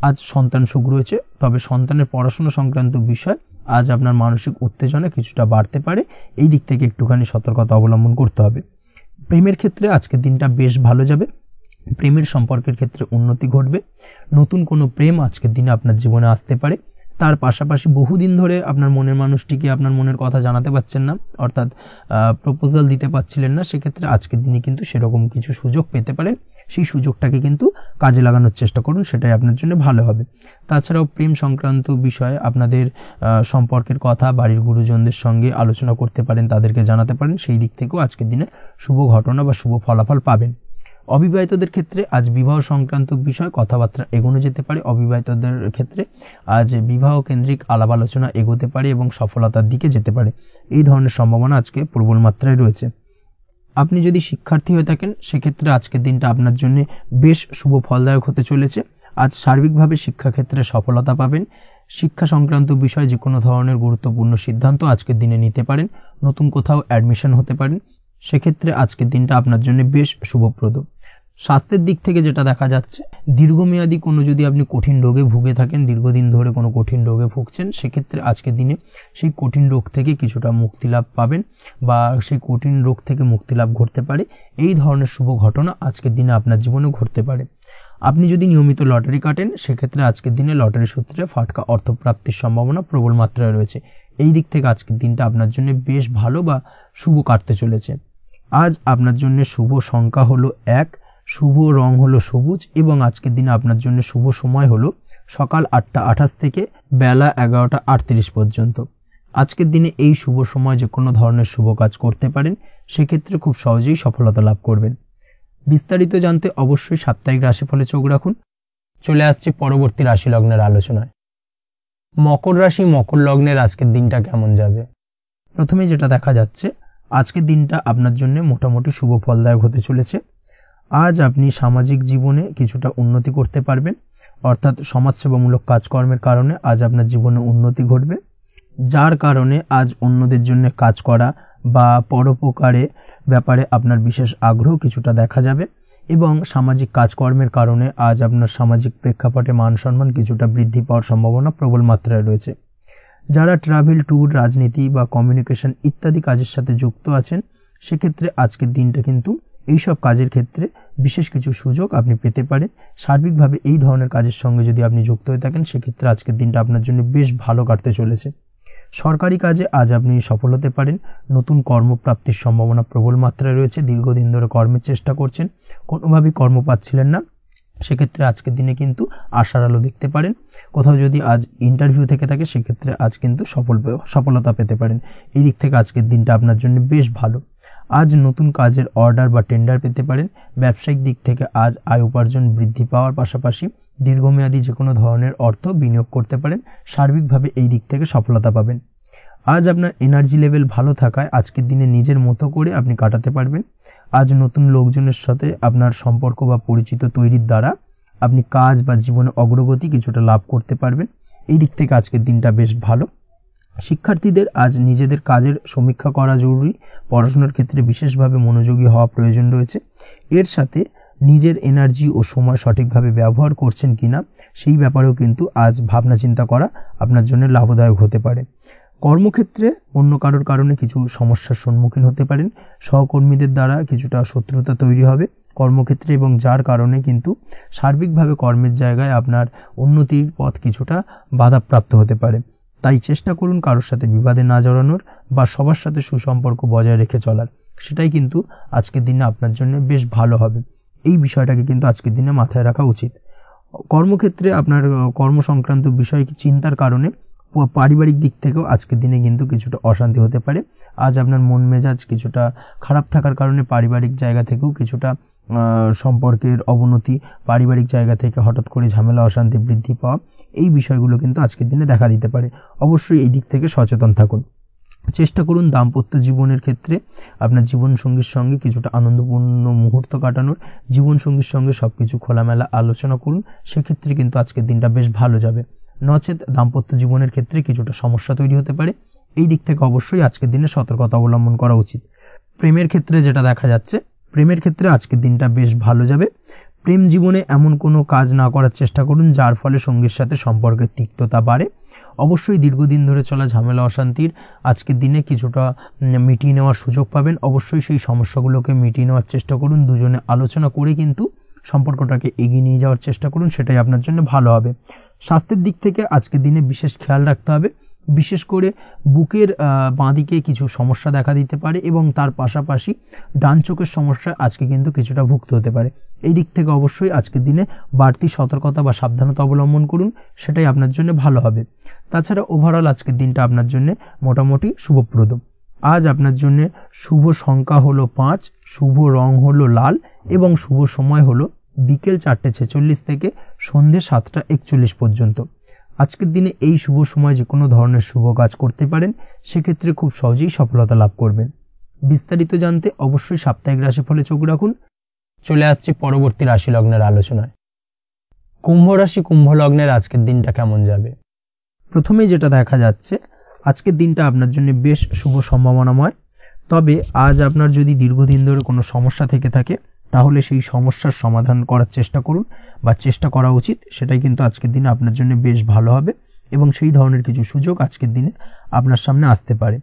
আজ সন্তান সুখ রয়েছে, তবে সন্তানের পড়াশোনা সংক্রান্ত বিষয় আজ আপনার মানসিক উত্তেজনা কিছুটা বাড়তে পারে। এই দিক থেকে একটুখানি সতর্কতা অবলম্বন করতে হবে। প্রেমের ক্ষেত্রে আজকের দিনটা বেশ ভালো যাবে। প্রেমের সম্পর্কের ক্ষেত্রে উন্নতি ঘটবে। নতুন কোনো প্রেম আজকের দিনে আপনার জীবনে আসতে পারে। তার পাশাপাশি বহুদিন ধরে আপনার মনের মানুষটিকে আপনার মনের কথা জানাতে পারছেন না, অর্থাৎ প্রপোজাল দিতে পারছিলেন না, সেক্ষেত্রে আজকের দিনে কিন্তু সেরকম কিছু সুযোগ পেতে পারেন। সেই সুযোগটাকে কিন্তু কাজে লাগানোর চেষ্টা করুন, সেটাই আপনার জন্য ভালো হবে। তাছাড়াও প্রেম সংক্রান্ত বিষয়ে আপনাদের সম্পর্কের কথা বাড়ির গুরুজনদের সঙ্গে আলোচনা করতে পারেন, তাদেরকে জানাতে পারেন। সেই দিক থেকেও আজকের দিনে শুভ ঘটনা বা শুভ ফলাফল পাবেন। অবিবাহিতদের ক্ষেত্রে আজ বিবাহ সংক্রান্ত বিষয় কথাবার্তা এগোনো যেতে পারে। অবিবাহিতদের ক্ষেত্রে আজ বিবাহ কেন্দ্রিক আলাপ আলোচনা এগোতে পারে এবং সফলতার দিকে যেতে পারে। এই ধরনের সম্ভাবনা আজকে প্রবল মাত্রায় রয়েছে। আপনি যদি শিক্ষার্থী হয়ে থাকেন সেক্ষেত্রে আজকের দিনটা আপনার জন্য বেশ শুভ ফলদায়ক হতে চলেছে। আজ সার্বিকভাবে শিক্ষাক্ষেত্রে সফলতা পাবেন। শিক্ষা সংক্রান্ত বিষয় যে কোনো ধরনের গুরুত্বপূর্ণ সিদ্ধান্ত আজকের দিনে নিতে পারেন। নতুন কোথাও অ্যাডমিশন হতে পারেন, সেক্ষেত্রে আজকের দিনটা আপনার জন্য বেশ শুভপ্রদ। স্বাস্থ্যের দিক থেকে যেটা দেখা যাচ্ছে, দীর্ঘমেয়াদী কোনো যদি আপনি কঠিন রোগে ভুগে থাকেন, দীর্ঘদিন ধরে কোনো কঠিন রোগে ভুগছেন, সেক্ষেত্রে আজকের দিনে সেই কঠিন রোগ থেকে কিছুটা মুক্তি লাভ পাবেন বা সেই কঠিন রোগ থেকে মুক্তি লাভ ঘটতে পারে। এই ধরনের শুভ ঘটনা আজকের দিনে আপনার জীবনে ঘটতে পারে। আপনি যদি নিয়মিত লটারি কাটেন সেক্ষেত্রে আজকের দিনে লটারি সূত্রে ফাটকা অর্থপ্রাপ্তির সম্ভাবনা প্রবল মাত্রায় রয়েছে। এই দিক থেকে আজকের দিনটা আপনার জন্য বেশ ভালো বা শুভ কাটতে চলেছে। আজ আপনার জন্য শুভ সংখ্যা হলো 1, শুভ রং হলো সবুজ এবং আজকের দিনে আপনার জন্য শুভ সময় হলো সকাল 8:28 থেকে বেলা 11:38 পর্যন্ত। আজকের দিনে এই শুভ সময় যে কোনো ধরনের শুভ কাজ করতে পারেন, সেক্ষেত্রে খুব সহজেই সফলতা লাভ করবেন। বিস্তারিত জানতে অবশ্যই সাপ্তাহিক রাশিফলে চোখ রাখুন। চলে আসছে পরবর্তী রাশি লগ্নের আলোচনায়। মকর রাশি মকর লগ্নের আজকের দিনটা কেমন যাবে? প্রথমে যেটা দেখা যাচ্ছে, আজকের দিনটা আপনার জন্য মোটামুটি শুভ ফলদায়ক হতে চলেছে। আজ আপনি সামাজিক জীবনে কিছুটা উন্নতি করতে পারবেন, অর্থাৎ সমাজসেবামূলক কাজকর্মের কারণে আজ আপনার জীবনে উন্নতি ঘটবে, যার কারণে আজ অন্যদের জন্য কাজ করা বা পরোপকারে ব্যাপারে আপনার বিশেষ আগ্রহ কিছুটা দেখা যাবে এবং সামাজিক কাজকর্মের কারণে আজ আপনার সামাজিক প্রেক্ষাপটে মান সম্মান কিছুটা বৃদ্ধি পাওয়ার সম্ভাবনা প্রবল মাত্রায় রয়েছে। যারা ট্রাভেল, ট্যুর, রাজনীতি বা কমিউনিকেশন ইত্যাদি কাজের সাথে যুক্ত আছেন, সেক্ষেত্রে আজকের দিনটা কিন্তু এইসব কাজের ক্ষেত্রে বিশেষ কিছু সুযোগ আপনি পেতে পারেন। সার্বিকভাবে এই ধরনের কাজের সঙ্গে যদি আপনি যুক্ত হয়ে থাকেন সেক্ষেত্রে আজকের দিনটা আপনার জন্য বেশ ভালো কাটতে চলেছে। সরকারি কাজে আজ আপনি সফল হতে পারেন। নতুন কর্মপ্রাপ্তির সম্ভাবনা প্রবল মাত্রায় রয়েছে। দীর্ঘদিন ধরে কর্মের চেষ্টা করছেন, কোনোভাবেই কর্ম পাচ্ছিলেন না, সেক্ষেত্রে আজকের দিনে কিন্তু আশার আলো দেখতে পারেন। কোথাও যদি আজ ইন্টারভিউ থেকে থাকে সেক্ষেত্রে আজ কিন্তু সফলতা পেতে পারেন। এই দিক থেকে আজকের দিনটা আপনার জন্য বেশ ভালো। আজ নতুন কাজের অর্ডার বা টেন্ডার পেতে পারেন। ব্যবসায়িক দিক থেকে আজ আয় উপার্জন বৃদ্ধি পাওয়ার পাশাপাশি দীর্ঘমেয়াদী যে কোনো ধরনের অর্থ বিনিয়োগ করতে পারেন। সার্বিকভাবে এই দিক থেকে সফলতা পাবেন। আজ আপনার এনার্জি লেভেল ভালো থাকায় আজকের দিনে নিজের মতো করে আপনি কাটাতে পারবেন। আজ নতুন লোকজনের সাথে আপনার সম্পর্ক বা পরিচিত তৈরির দ্বারা আপনি কাজ বা জীবনে অগ্রগতি কিছুটা লাভ করতে পারবেন। এই দিক থেকে আজকের দিনটা বেশ ভালো। শিক্ষার্থীদের আজ নিজেদের কাজের সমীক্ষা করা জরুরি। পড়াশোনার ক্ষেত্রে বিশেষভাবে মনোযোগী হওয়া প্রয়োজন রয়েছে। এর সাথে নিজের এনার্জি ও সময় সঠিকভাবে ব্যবহার করছেন কিনা সেই ব্যাপারেও কিন্তু আজ ভাবনা চিন্তা করা আপনার জন্য লাভদায়ক হতে পারে। কর্মক্ষেত্রে অন্য কারোর কারণে কিছু সমস্যার সম্মুখীন হতে পারেন। সহকর্মীদের দ্বারা কিছুটা শত্রুতা তৈরি হবে কর্মক্ষেত্রে, এবং যার কারণে কিন্তু সার্বিকভাবে কর্মের জায়গায় আপনার উন্নতির পথ কিছুটা বাধাপ্রাপ্ত হতে পারে। তাই চেষ্টা করুন কারোর সাথে বিবাদে না জড়ানোর বা সবার সাথে সুসম্পর্ক বজায় রেখে চলার। সেটাই কিন্তু আজকের দিনে আপনার জন্য বেশ ভালো হবে। এই বিষয়টাকে কিন্তু আজকের দিনে মাথায় রাখা উচিত। কর্মক্ষেত্রে আপনার কর্ম সংক্রান্ত বিষয় চিন্তার কারণে পারিবারিক দিক থেকেও আজকের দিনে কিন্তু কিছুটা অশান্তি হতে পারে। আজ আপনার মন মেজাজ কিছুটা খারাপ থাকার কারণে পারিবারিক জায়গা থেকেও কিছুটা সম্পর্কের অবনতি, পারিবারিক জায়গা থেকে হঠাৎ করে ঝামেলা অশান্তি বৃদ্ধি পাওয়া, এই বিষয়গুলো কিন্তু আজকের দিনে দেখা দিতে পারে। অবশ্যই এই দিক থেকে সচেতন থাকুন। চেষ্টা করুন দাম্পত্য জীবনের ক্ষেত্রে আপনার জীবনসঙ্গীর সঙ্গে কিছুটা আনন্দপূর্ণ মুহূর্ত কাটানোর। জীবনসঙ্গীর সঙ্গে সবকিছু খোলামেলা আলোচনা করুন, সেক্ষেত্রে কিন্তু আজকের দিনটা বেশ ভালো যাবে। নচেত দাম্পত্য জীবনের ক্ষেত্রে কিছুটা সমস্যা তৈরি হতে পারে। এই দিক থেকে অবশ্যই আজকের দিনে সতর্কতা অবলম্বন করা উচিত। প্রেমের ক্ষেত্রে যেটা দেখা যাচ্ছে, প্রেমের ক্ষেত্রে আজকের দিনটা বেশ ভালো যাবে। প্রেম জীবনে এমন কোনো কাজ না করার চেষ্টা করুন যার ফলে সঙ্গীর সাথে সম্পর্কের তিক্ততা বাড়ে। অবশ্যই দীর্ঘদিন ধরে চলা ঝামেলা অশান্তির আজকের দিনে কিছুটা মিটিয়ে নেওয়ার সুযোগ পাবেন। অবশ্যই সেই সমস্যাগুলোকে মিটিয়ে নেওয়ার চেষ্টা করুন। দুজনে আলোচনা করে কিন্তু সম্পর্কটাকে এগিয়ে নিয়ে যাওয়ার চেষ্টা করুন, সেটাই আপনার জন্য ভালো হবে। স্বাস্থ্যের দিক থেকে আজকের দিনে বিশেষ খেয়াল রাখতে হবে। বিশেষ করে বুকের বাঁদিকে কিছু সমস্যা দেখা দিতে পারে, এবং তার পাশাপাশি ডান চোখের সমস্যা আজকে কিন্তু কিছুটা ভুগতে হতে পারে। এই দিক থেকে অবশ্যই আজকের দিনে বাড়তি সতর্কতা বা সাবধানতা অবলম্বন করুন, সেটাই আপনার জন্য ভালো হবে। তাছাড়া ওভারঅল আজকের দিনটা আপনার জন্য মোটামুটি শুভপ্রদ। আজ আপনার জন্য শুভ সংখ্যা হলো 5, শুভ রং হলো লাল, এবং শুভ সময় হলো বিকেল 4:46 থেকে সন্ধ্যে 7:41 পর্যন্ত। আজকের দিনে এই শুভ সময় যে কোনো ধরনের শুভ কাজ করতে পারেন, সেক্ষেত্রে খুব সহজেই সফলতা লাভ করবেন। বিস্তারিত জানতে অবশ্যই সাপ্তাহিক রাশিফলে চোখ রাখুন। চলে আসছে পরবর্তী রাশি লগ্নের আলোচনায়। কুম্ভ রাশি কুম্ভ লগ্নের আজকের দিনটা কেমন যাবে? প্রথমেই যেটা দেখা যাচ্ছে, আজকের দিনটা আপনার জন্য বেশ শুভ সম্ভাবনাময়। তবে আজ আপনার যদি দীর্ঘদিন ধরে কোনো সমস্যা থেকে থাকে, তাহলে সেই সমস্যার সমাধান করার চেষ্টা করুন, বা চেষ্টা করা উচিত। সেটাই কিন্তু আজকের দিনে আপনার জন্য বেশ ভালো হবে, এবং সেই ধরনের কিছু সুযোগ আজকের দিনে আপনার সামনে আসতে পারে।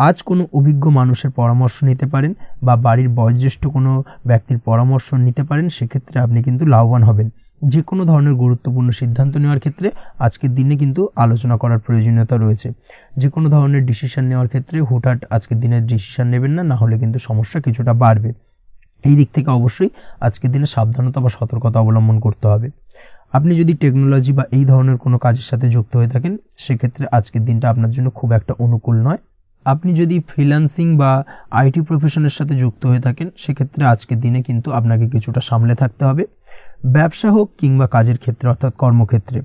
আজ কোনো অভিজ্ঞ মানুষের পরামর্শ নিতে পারেন, বা বাড়ির বয়োজ্যেষ্ঠ কোনো ব্যক্তির পরামর্শ নিতে পারেন। সেক্ষেত্রে আপনি কিন্তু লাভবান হবেন। যে কোনো ধরনের গুরুত্বপূর্ণ সিদ্ধান্ত নেওয়ার ক্ষেত্রে আজকের দিনে কিন্তু আলোচনা করার প্রয়োজনীয়তা রয়েছে। যে কোনো ধরনের ডিসিশন নেওয়ার ক্ষেত্রে হুটহাট আজকের দিনে ডিসিশন নেবেন না, হলে কিন্তু সমস্যা কিছুটা বাড়বে। এই দিক থেকে অবশ্যই আজকের দিনে সাবধানতা বা সতর্কতা অবলম্বন করতে হবে। আপনি যদি টেকনোলজি বা এই ধরনের কোনো কাজের সাথে যুক্ত হয়ে থাকেন, সেক্ষেত্রে আজকের দিনটা আপনার জন্য খুব একটা অনুকূল নয়। আপনি যদি ফ্রিল্যান্সিং বা আইটি প্রফেশনের সাথে যুক্ত হয়ে থাকেন, সেক্ষেত্রে আজকের দিনে কিন্তু আপনাকে কিছুটা সামলে থাকতে হবে। ব্যবসা হোক কিংবা কাজের ক্ষেত্রে অর্থাৎ কর্মক্ষেত্রে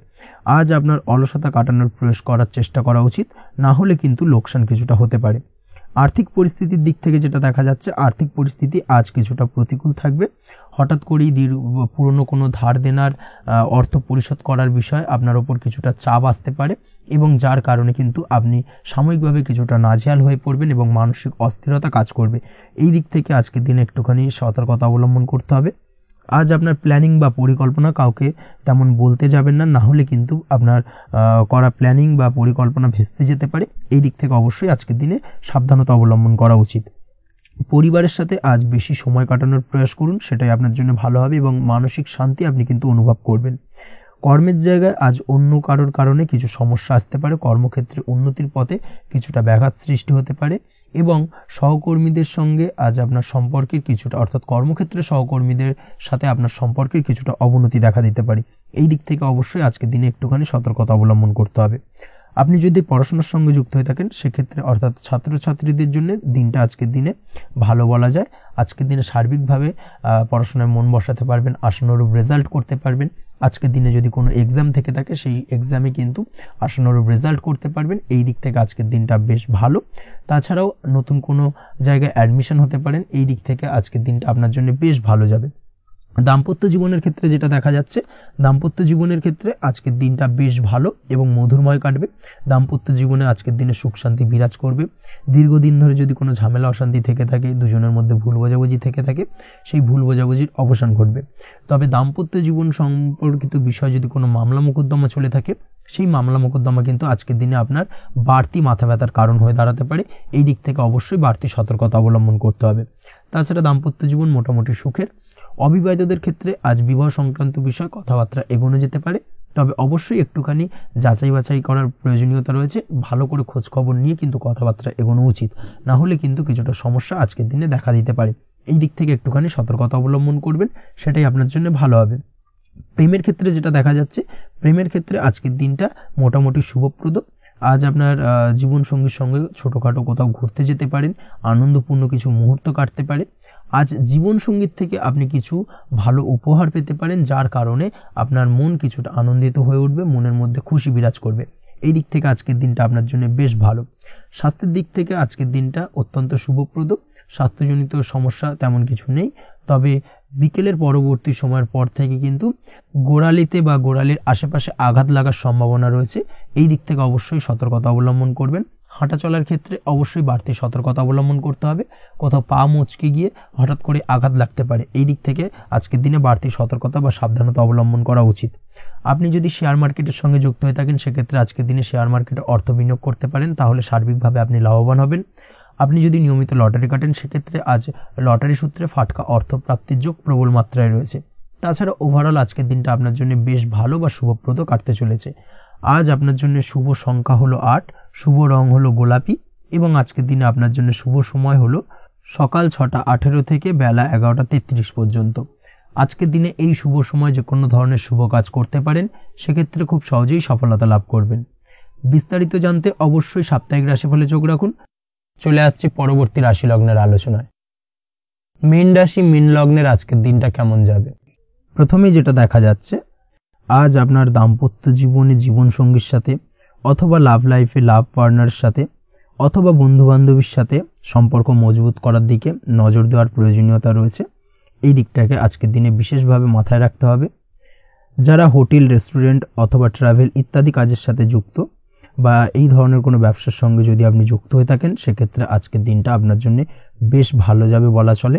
আজ আপনার অলসতা কাটানোর প্রয়াস করার চেষ্টা করা উচিত, না হলে কিন্তু লোকসান কিছুটা হতে পারে। আর্থিক পরিস্থিতির দিক থেকে যেটা দেখা যাচ্ছে, আর্থিক পরিস্থিতি আজ কিছুটা প্রতিকূল থাকবে। হঠাৎ করেই পুরনো কোনো ধার দেনার অর্থ পরিশোধ করার বিষয় আপনার ওপর কিছুটা চাপ আসতে পারে, এবং যার কারণে কিন্তু আপনি সাময়িকভাবে কিছুটা নাজেহাল হয়ে পড়বেন এবং মানসিক অস্থিরতা কাজ করবে। এই দিক থেকে আজকের দিনে একটুখানি সতর্কতা অবলম্বন করতে হবে। আজ আপনার প্ল্যানিং বা পরিকল্পনা কাউকে তেমন বলতে যাবেন না, না হলে কিন্তু আপনার করা প্ল্যানিং বা পরিকল্পনা ভেস্তে যেতে পারে। এই দিক থেকে অবশ্যই আজকের দিনে সাবধানতা অবলম্বন করা উচিত। পরিবারের সাথে আজ বেশি সময় কাটানোর প্রয়াস করুন, সেটাই আপনার জন্য ভালো হবে, এবং মানসিক শান্তি আপনি কিন্তু অনুভব করবেন। কর্মের জায়গায় আজ অন্য কারোর কারণে কিছু সমস্যা আসতে পারে। কর্মক্ষেত্রে উন্নতির পথে কিছুটা ব্যাঘাত সৃষ্টি হতে পারে, এবং সহকর্মীদের সঙ্গে আজ আপনার সম্পর্কের কিছুটা অর্থাৎ কর্মক্ষেত্রে সহকর্মীদের সাথে আপনার সম্পর্কের কিছুটা অবনতি দেখা দিতে পারে। এই দিক থেকে অবশ্যই আজকের দিনে একটুখানি সতর্কতা অবলম্বন করতে হবে। আপনি যদি পড়াশোনার সঙ্গে যুক্ত হয়ে থাকেন, সেক্ষেত্রে অর্থাৎ ছাত্রছাত্রীদের জন্য দিনটা আজকের দিনে ভালো বলা যায়। আজকের দিনে সার্বিকভাবে পড়াশোনায় মন বসাতে পারবেন, আশানুরূপ রেজাল্ট করতে পারবেন। আজকের দিনে যদি কোনো এক্সাম থেকে থাকে সেই এক্সামে কিন্তু আশানুরূপ রেজাল্ট করতে পারবেন। এই দিক থেকে আজকের দিনটা বেশ ভালো। তাছাড়াও নতুন কোনো জায়গায় অ্যাডমিশন হতে পারেন, এই দিক থেকে আজকের দিনটা আপনার জন্য বেশ ভালো যাবে। দাম্পত্য জীবনের ক্ষেত্রে যেটা দেখা যাচ্ছে, দাম্পত্য জীবনের ক্ষেত্রে আজকের দিনটা বেশ ভালো এবং মধুরময় কাটবে। দাম্পত্য জীবনে আজকের দিনে সুখ শান্তি বিরাজ করবে। দীর্ঘদিন ধরে যদি কোনো ঝামেলা অশান্তি থেকে থাকে, দুজনের মধ্যে ভুল বোঝাবুঝি থেকে থাকে, সেই ভুল বোঝাবুঝির অবসান ঘটবে। তবে দাম্পত্য জীবন সম্পর্কিত বিষয় যদি কোনো মামলা মোকদ্দমা চলে থাকে, সেই মামলা মোকদ্দমা কিন্তু আজকের দিনে আপনার বাড়তি মাথা ব্যথার কারণ হয়ে দাঁড়াতে পারে। এই দিক থেকে অবশ্যই বাড়তি সতর্কতা অবলম্বন করতে হবে। তাছাড়া দাম্পত্য জীবন মোটামুটি সুখের। অবিবাহিতদের ক্ষেত্রে আজ বিবাহ সংক্রান্ত বিষয় কথাবার্তা এগোনো যেতে পারে, তবে অবশ্যই একটুখানি যাচাই বাছাই করার প্রয়োজনীয়তা রয়েছে। ভালো করে খোঁজ খবর নিয়ে কিন্তু কথাবার্তা এগোনো উচিত, না হলে কিন্তু কিছুটা সমস্যা আজকের দিনে দেখা দিতে পারে। এই দিক থেকে একটুখানি সতর্কতা অবলম্বন করবেন, সেটাই আপনার জন্য ভালো হবে। প্রেমের ক্ষেত্রে যেটা দেখা যাচ্ছে, প্রেমের ক্ষেত্রে আজকের দিনটা মোটামুটি শুভপ্রদ। আজ আপনার জীবন সঙ্গীর সঙ্গে ছোটখাটো কোথাও ঘুরতে যেতে পারেন, আনন্দপূর্ণ কিছু মুহূর্ত কাটতে পারে। আজ জীবন সঙ্গীত থেকে আপনি কিছু ভালো উপহার পেতে পারেন, যার কারণে আপনার মন কিছুটা আনন্দিত হয়ে উঠবে, মনের মধ্যে খুশি বিরাজ করবে। এই দিক থেকে আজকের দিনটা আপনার জন্য বেশ ভালো। স্বাস্থ্যের দিক থেকে আজকের দিনটা অত্যন্ত শুভপ্রদ। স্বাস্থ্যজনিত সমস্যা তেমন কিছু নেই, তবে বিকেলের পরবর্তী সময়ের পর থেকে কিন্তু গোড়ালিতে বা গোড়ালির আশেপাশে আঘাত লাগার সম্ভাবনা রয়েছে। এই দিক থেকে অবশ্যই সতর্কতা অবলম্বন করবেন। হাঁটা চলার ক্ষেত্রে অবশ্যই বাড়তি সতর্কতা অবলম্বন করতে হবে। কোথাও পা মুচকে গিয়ে হঠাৎ করে আঘাত লাগতে পারে, এই দিক থেকে আজকের দিনে বাড়তি সতর্কতা বা সাবধানতা অবলম্বন করা উচিত। আপনি যদি শেয়ার মার্কেটের সঙ্গে যুক্ত হয়ে থাকেন, সেক্ষেত্রে আজকের দিনে শেয়ার মার্কেটে অর্থ বিনিয়োগ করতে পারেন, তাহলে সার্বিকভাবে আপনি লাভবান হবেন। আপনি যদি নিয়মিত লটারি কাটেন, সেক্ষেত্রে আজ লটারি সূত্রে ফাটকা অর্থ প্রাপ্তির যোগ প্রবল মাত্রায় রয়েছে। তাছাড়া ওভারঅল আজকের দিনটা আপনার জন্য বেশ ভালো বা শুভপ্রদ কাটতে চলেছে। আজ আপনার জন্য শুভ সংখ্যা হলো 8, শুভ রং হলো গোলাপি এবং আজকের দিনে আপনার জন্য শুভ সময় হলো সকাল 6:18 থেকে বেলা 11:33 পর্যন্ত। আজকের দিনে এই শুভ সময় যে কোনো ধরনের শুভ কাজ করতে পারেন, সেক্ষেত্রে খুব সহজেই সফলতা লাভ করবেন। বিস্তারিত জানতে অবশ্যই সাপ্তাহিক রাশিফলে চোখ রাখুন। চলে আসছে পরবর্তী রাশি লগ্নের আলোচনায়। মীন রাশি, মীন লগ্নের আজকের দিনটা কেমন যাবে? প্রথমেই যেটা দেখা যাচ্ছে, আজ আপনার দাম্পত্য জীবনে জীবন সঙ্গীর সাথে অথবা লাভ লাইফে লাভ পার্টনারের সাথে অথবা বন্ধু বান্ধবীর সাথে সম্পর্ক মজবুত করার দিকে নজর দেওয়ার প্রয়োজনীয়তা রয়েছে। এই দিকটাকে আজকের দিনে বিশেষভাবে মাথায় রাখতে হবে। যারা হোটেল, রেস্টুরেন্ট অথবা ট্রাভেল ইত্যাদি কাজের সাথে যুক্ত বা এই ধরনের কোনো ব্যবসার সঙ্গে যদি আপনি যুক্ত হয়ে থাকেন, সেক্ষেত্রে আজকের দিনটা আপনার জন্য বেশ ভালো যাবে বলা চলে।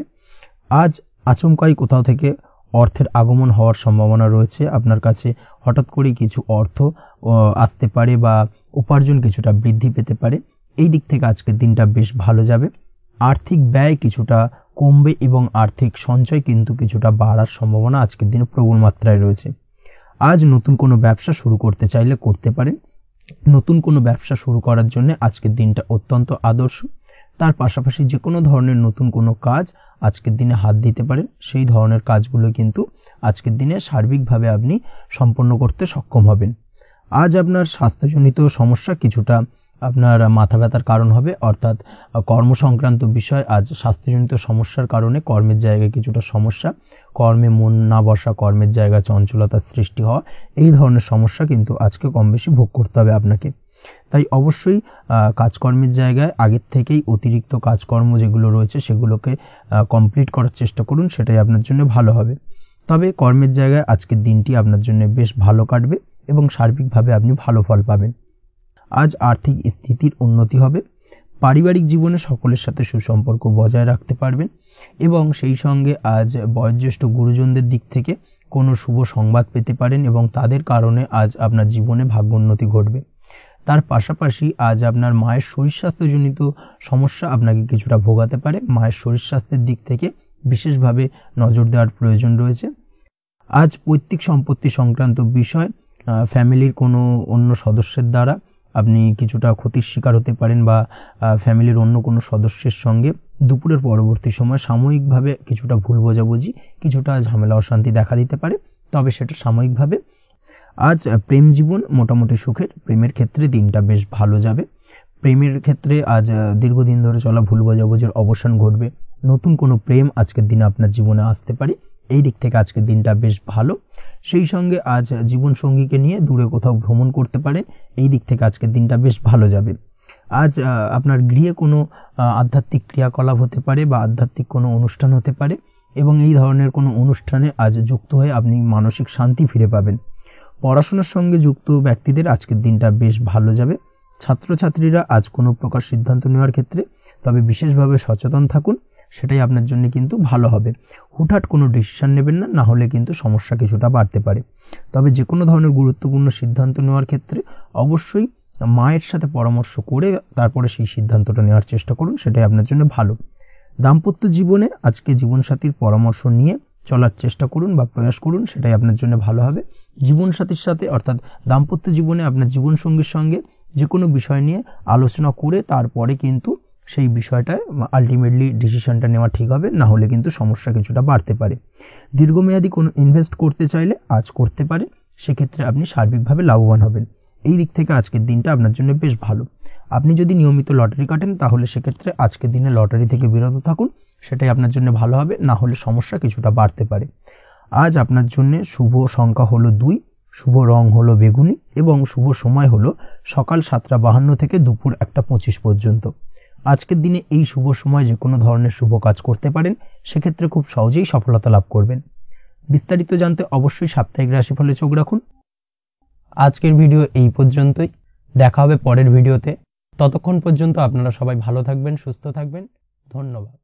আজ আচমকাই কোথাও থেকে অর্থের আগমন হওয়ার সম্ভাবনা রয়েছে। আপনার কাছে হঠাৎ করে কিছু অর্থ আসতে পারে বা উপার্জন কিছুটা বৃদ্ধি পেতে পারে। এই দিক থেকে আজকের দিনটা বেশ ভালো যাবে। আর্থিক ব্যয় কিছুটা কমবে এবং আর্থিক সঞ্চয় কিন্তু কিছুটা বাড়ার সম্ভাবনা আজকের দিনে প্রবল মাত্রায় রয়েছে। আজ নতুন কোনো ব্যবসা শুরু করতে চাইলে করতে পারেন। নতুন কোনো ব্যবসা শুরু করার জন্য আজকের দিনটা অত্যন্ত আদর্শ। তার পাশাপাশি যে কোনো ধরনের নতুন কোনো কাজ আজকের দিনে হাত দিতে পারেন, সেই ধরনের কাজগুলো কিন্তু আজকের দিনে সার্বিকভাবে আপনি সম্পন্ন করতে সক্ষম হবেন। আজ আপনার স্বাস্থ্যজনিত সমস্যা কিছুটা আপনার মাথা ব্যথার কারণ হবে, অর্থাৎ কর্ম সংক্রান্ত বিষয়। আজ স্বাস্থ্যজনিত সমস্যার কারণে কর্মের জায়গায় কিছুটা সমস্যা, কর্মে মন না বসা, কর্মের জায়গায় চঞ্চলতার সৃষ্টি হওয়া, এই ধরনের সমস্যা কিন্তু আজকে কম বেশি ভোগ করতে হবে আপনাকে। তাই অবশ্যই কাজকর্মের জায়গায় আগের থেকেই অতিরিক্ত কাজকর্ম যেগুলো রয়েছে সেগুলোকে কমপ্লিট করার চেষ্টা করুন, সেটাই আপনার জন্য ভালো হবে। তবে কর্মের জায়গায় আজকের দিনটি আপনার জন্য বেশ ভালো কাটবে এবং সার্বিকভাবে আপনি ভালো ফল পাবেন। আজ আর্থিক স্থিতির উন্নতি হবে। পারিবারিক জীবনে সকলের সাথে সুসম্পর্ক বজায় রাখতে পারবেন এবং সেই সঙ্গে আজ বয়োজ্যেষ্ঠ গুরুজনদের দিক থেকে কোনো শুভ সংবাদ পেতে পারেন এবং তাদের কারণে আজ আপনার জীবনে ভাগ্যোন্নতি ঘটবে। তার পাশাপাশি আজ আপনার মায়ের শরীর স্বাস্থ্যজনিত সমস্যা আপনাকে কিছুটা ভোগাতে পারে। মায়ের শরীর স্বাস্থ্যের দিক থেকে বিশেষভাবে নজর দেওয়ার প্রয়োজন রয়েছে। আজ পৈতৃক সম্পত্তি সংক্রান্ত বিষয় ফ্যামিলির কোনো অন্য সদস্যের দ্বারা আপনি কিছুটা ক্ষতির শিকার হতে পারেন বা ফ্যামিলির অন্য কোনো সদস্যের সঙ্গে দুপুরের পরবর্তী সময় সাময়িকভাবে কিছুটা ভুল বোঝাবুঝি, কিছুটা ঝামেলা অশান্তি দেখা দিতে পারে, তবে সেটা সাময়িকভাবে। আজ প্রেম জীবন মোটামুটি সুখের। প্রেমের ক্ষেত্রে দিনটা বেশ ভালো যাবে। প্রেমের ক্ষেত্রে আজ দীর্ঘদিন ধরে চলা ভুল বোঝাবুঝির অবসান ঘটবে। নতুন কোনো প্রেম আজকের দিনে আপনার জীবনে আসতে পারে। এই দিক থেকে আজকের দিনটা বেশ ভালো। সেই সঙ্গে আজ জীবন সঙ্গীকে নিয়ে দূরে কোথাও ভ্রমণ করতে পারেন, এই দিক থেকে আজকের দিনটা বেশ ভালো যাবে। আজ আপনার গৃহে কোনো আধ্যাত্মিক ক্রিয়াকলাপ হতে পারে বা আধ্যাত্মিক কোনো অনুষ্ঠান হতে পারে, এবং এই ধরনের কোনো অনুষ্ঠানে আজ যুক্ত হয়ে আপনি মানসিক শান্তি ফিরে পাবেন। পড়াশোনার সঙ্গে যুক্ত ব্যক্তিদের আজকের দিনটা বেশ ভালো যাবে। ছাত্রছাত্রীরা আজ কোনো প্রকার সিদ্ধান্ত নেওয়ার ক্ষেত্রে তবে বিশেষভাবে সচেতন থাকুন, সেটাই আপনার জন্য কিন্তু ভালো হবে। হুটহাট কোনো ডিসিশন নেবেন না, না হলে কিন্তু সমস্যা কিছুটা বাড়তে পারে। তবে যে কোনো ধরনের গুরুত্বপূর্ণ সিদ্ধান্ত নেওয়ার ক্ষেত্রে অবশ্যই মায়ের সাথে পরামর্শ করে তারপরে সেই সিদ্ধান্তটা নেওয়ার চেষ্টা করুন, সেটাই আপনার জন্য ভালো। দাম্পত্য জীবনে আজকে জীবনসাথীর পরামর্শ নিয়ে চলার চেষ্টা করুন বা প্রয়াস করুন, সেটাই আপনার জন্য ভালো হবে। জীবনসাথীর সাথে অর্থাৎ দাম্পত্য জীবনে আপনার জীবনসঙ্গীর সঙ্গে যে কোনো বিষয় নিয়ে আলোচনা করে তারপরে কিন্তু সেই বিষয়টা আলটিমেটলি ডিসিশনটা নেওয়া ঠিক হবে, না হলে কিন্তু সমস্যা কিছুটা বাড়তে পারে। দীর্ঘমেয়াদী কোনো ইনভেস্ট করতে চাইলে আজ করতে পারে, সেক্ষেত্রে আপনি সার্বিকভাবে লাভবান হবেন। এই দিক থেকে আজকের দিনটা আপনার জন্য বেশ ভালো। আপনি যদি নিয়মিত লটারি কাটেন তাহলে সেক্ষেত্রে আজকের দিনে লটারি থেকে বিরত থাকুন, সেটাই আপনার জন্য ভালো হবে, না হলে সমস্যা কিছুটা বাড়তে পারে। আজ আপনার জন্য শুভ সংখ্যা হলো 2, শুভ রং হলো বেগুনি এবং শুভ সময় হলো সকাল 7:52 থেকে দুপুর 1:25 পর্যন্ত। আজকের দিনে এই শুভ সময় যে কোনো ধরনের শুভ কাজ করতে পারেন, সেক্ষেত্রে খুব সহজেই সফলতা লাভ করবেন। বিস্তারিত জানতে অবশ্যই সাপ্তাহিক রাশিফলে চোখ রাখুন। আজকের ভিডিও এই পর্যন্তই, দেখা হবে পরের ভিডিওতে। ততক্ষণ পর্যন্ত আপনারা সবাই ভালো থাকবেন, সুস্থ থাকবেন। ধন্যবাদ।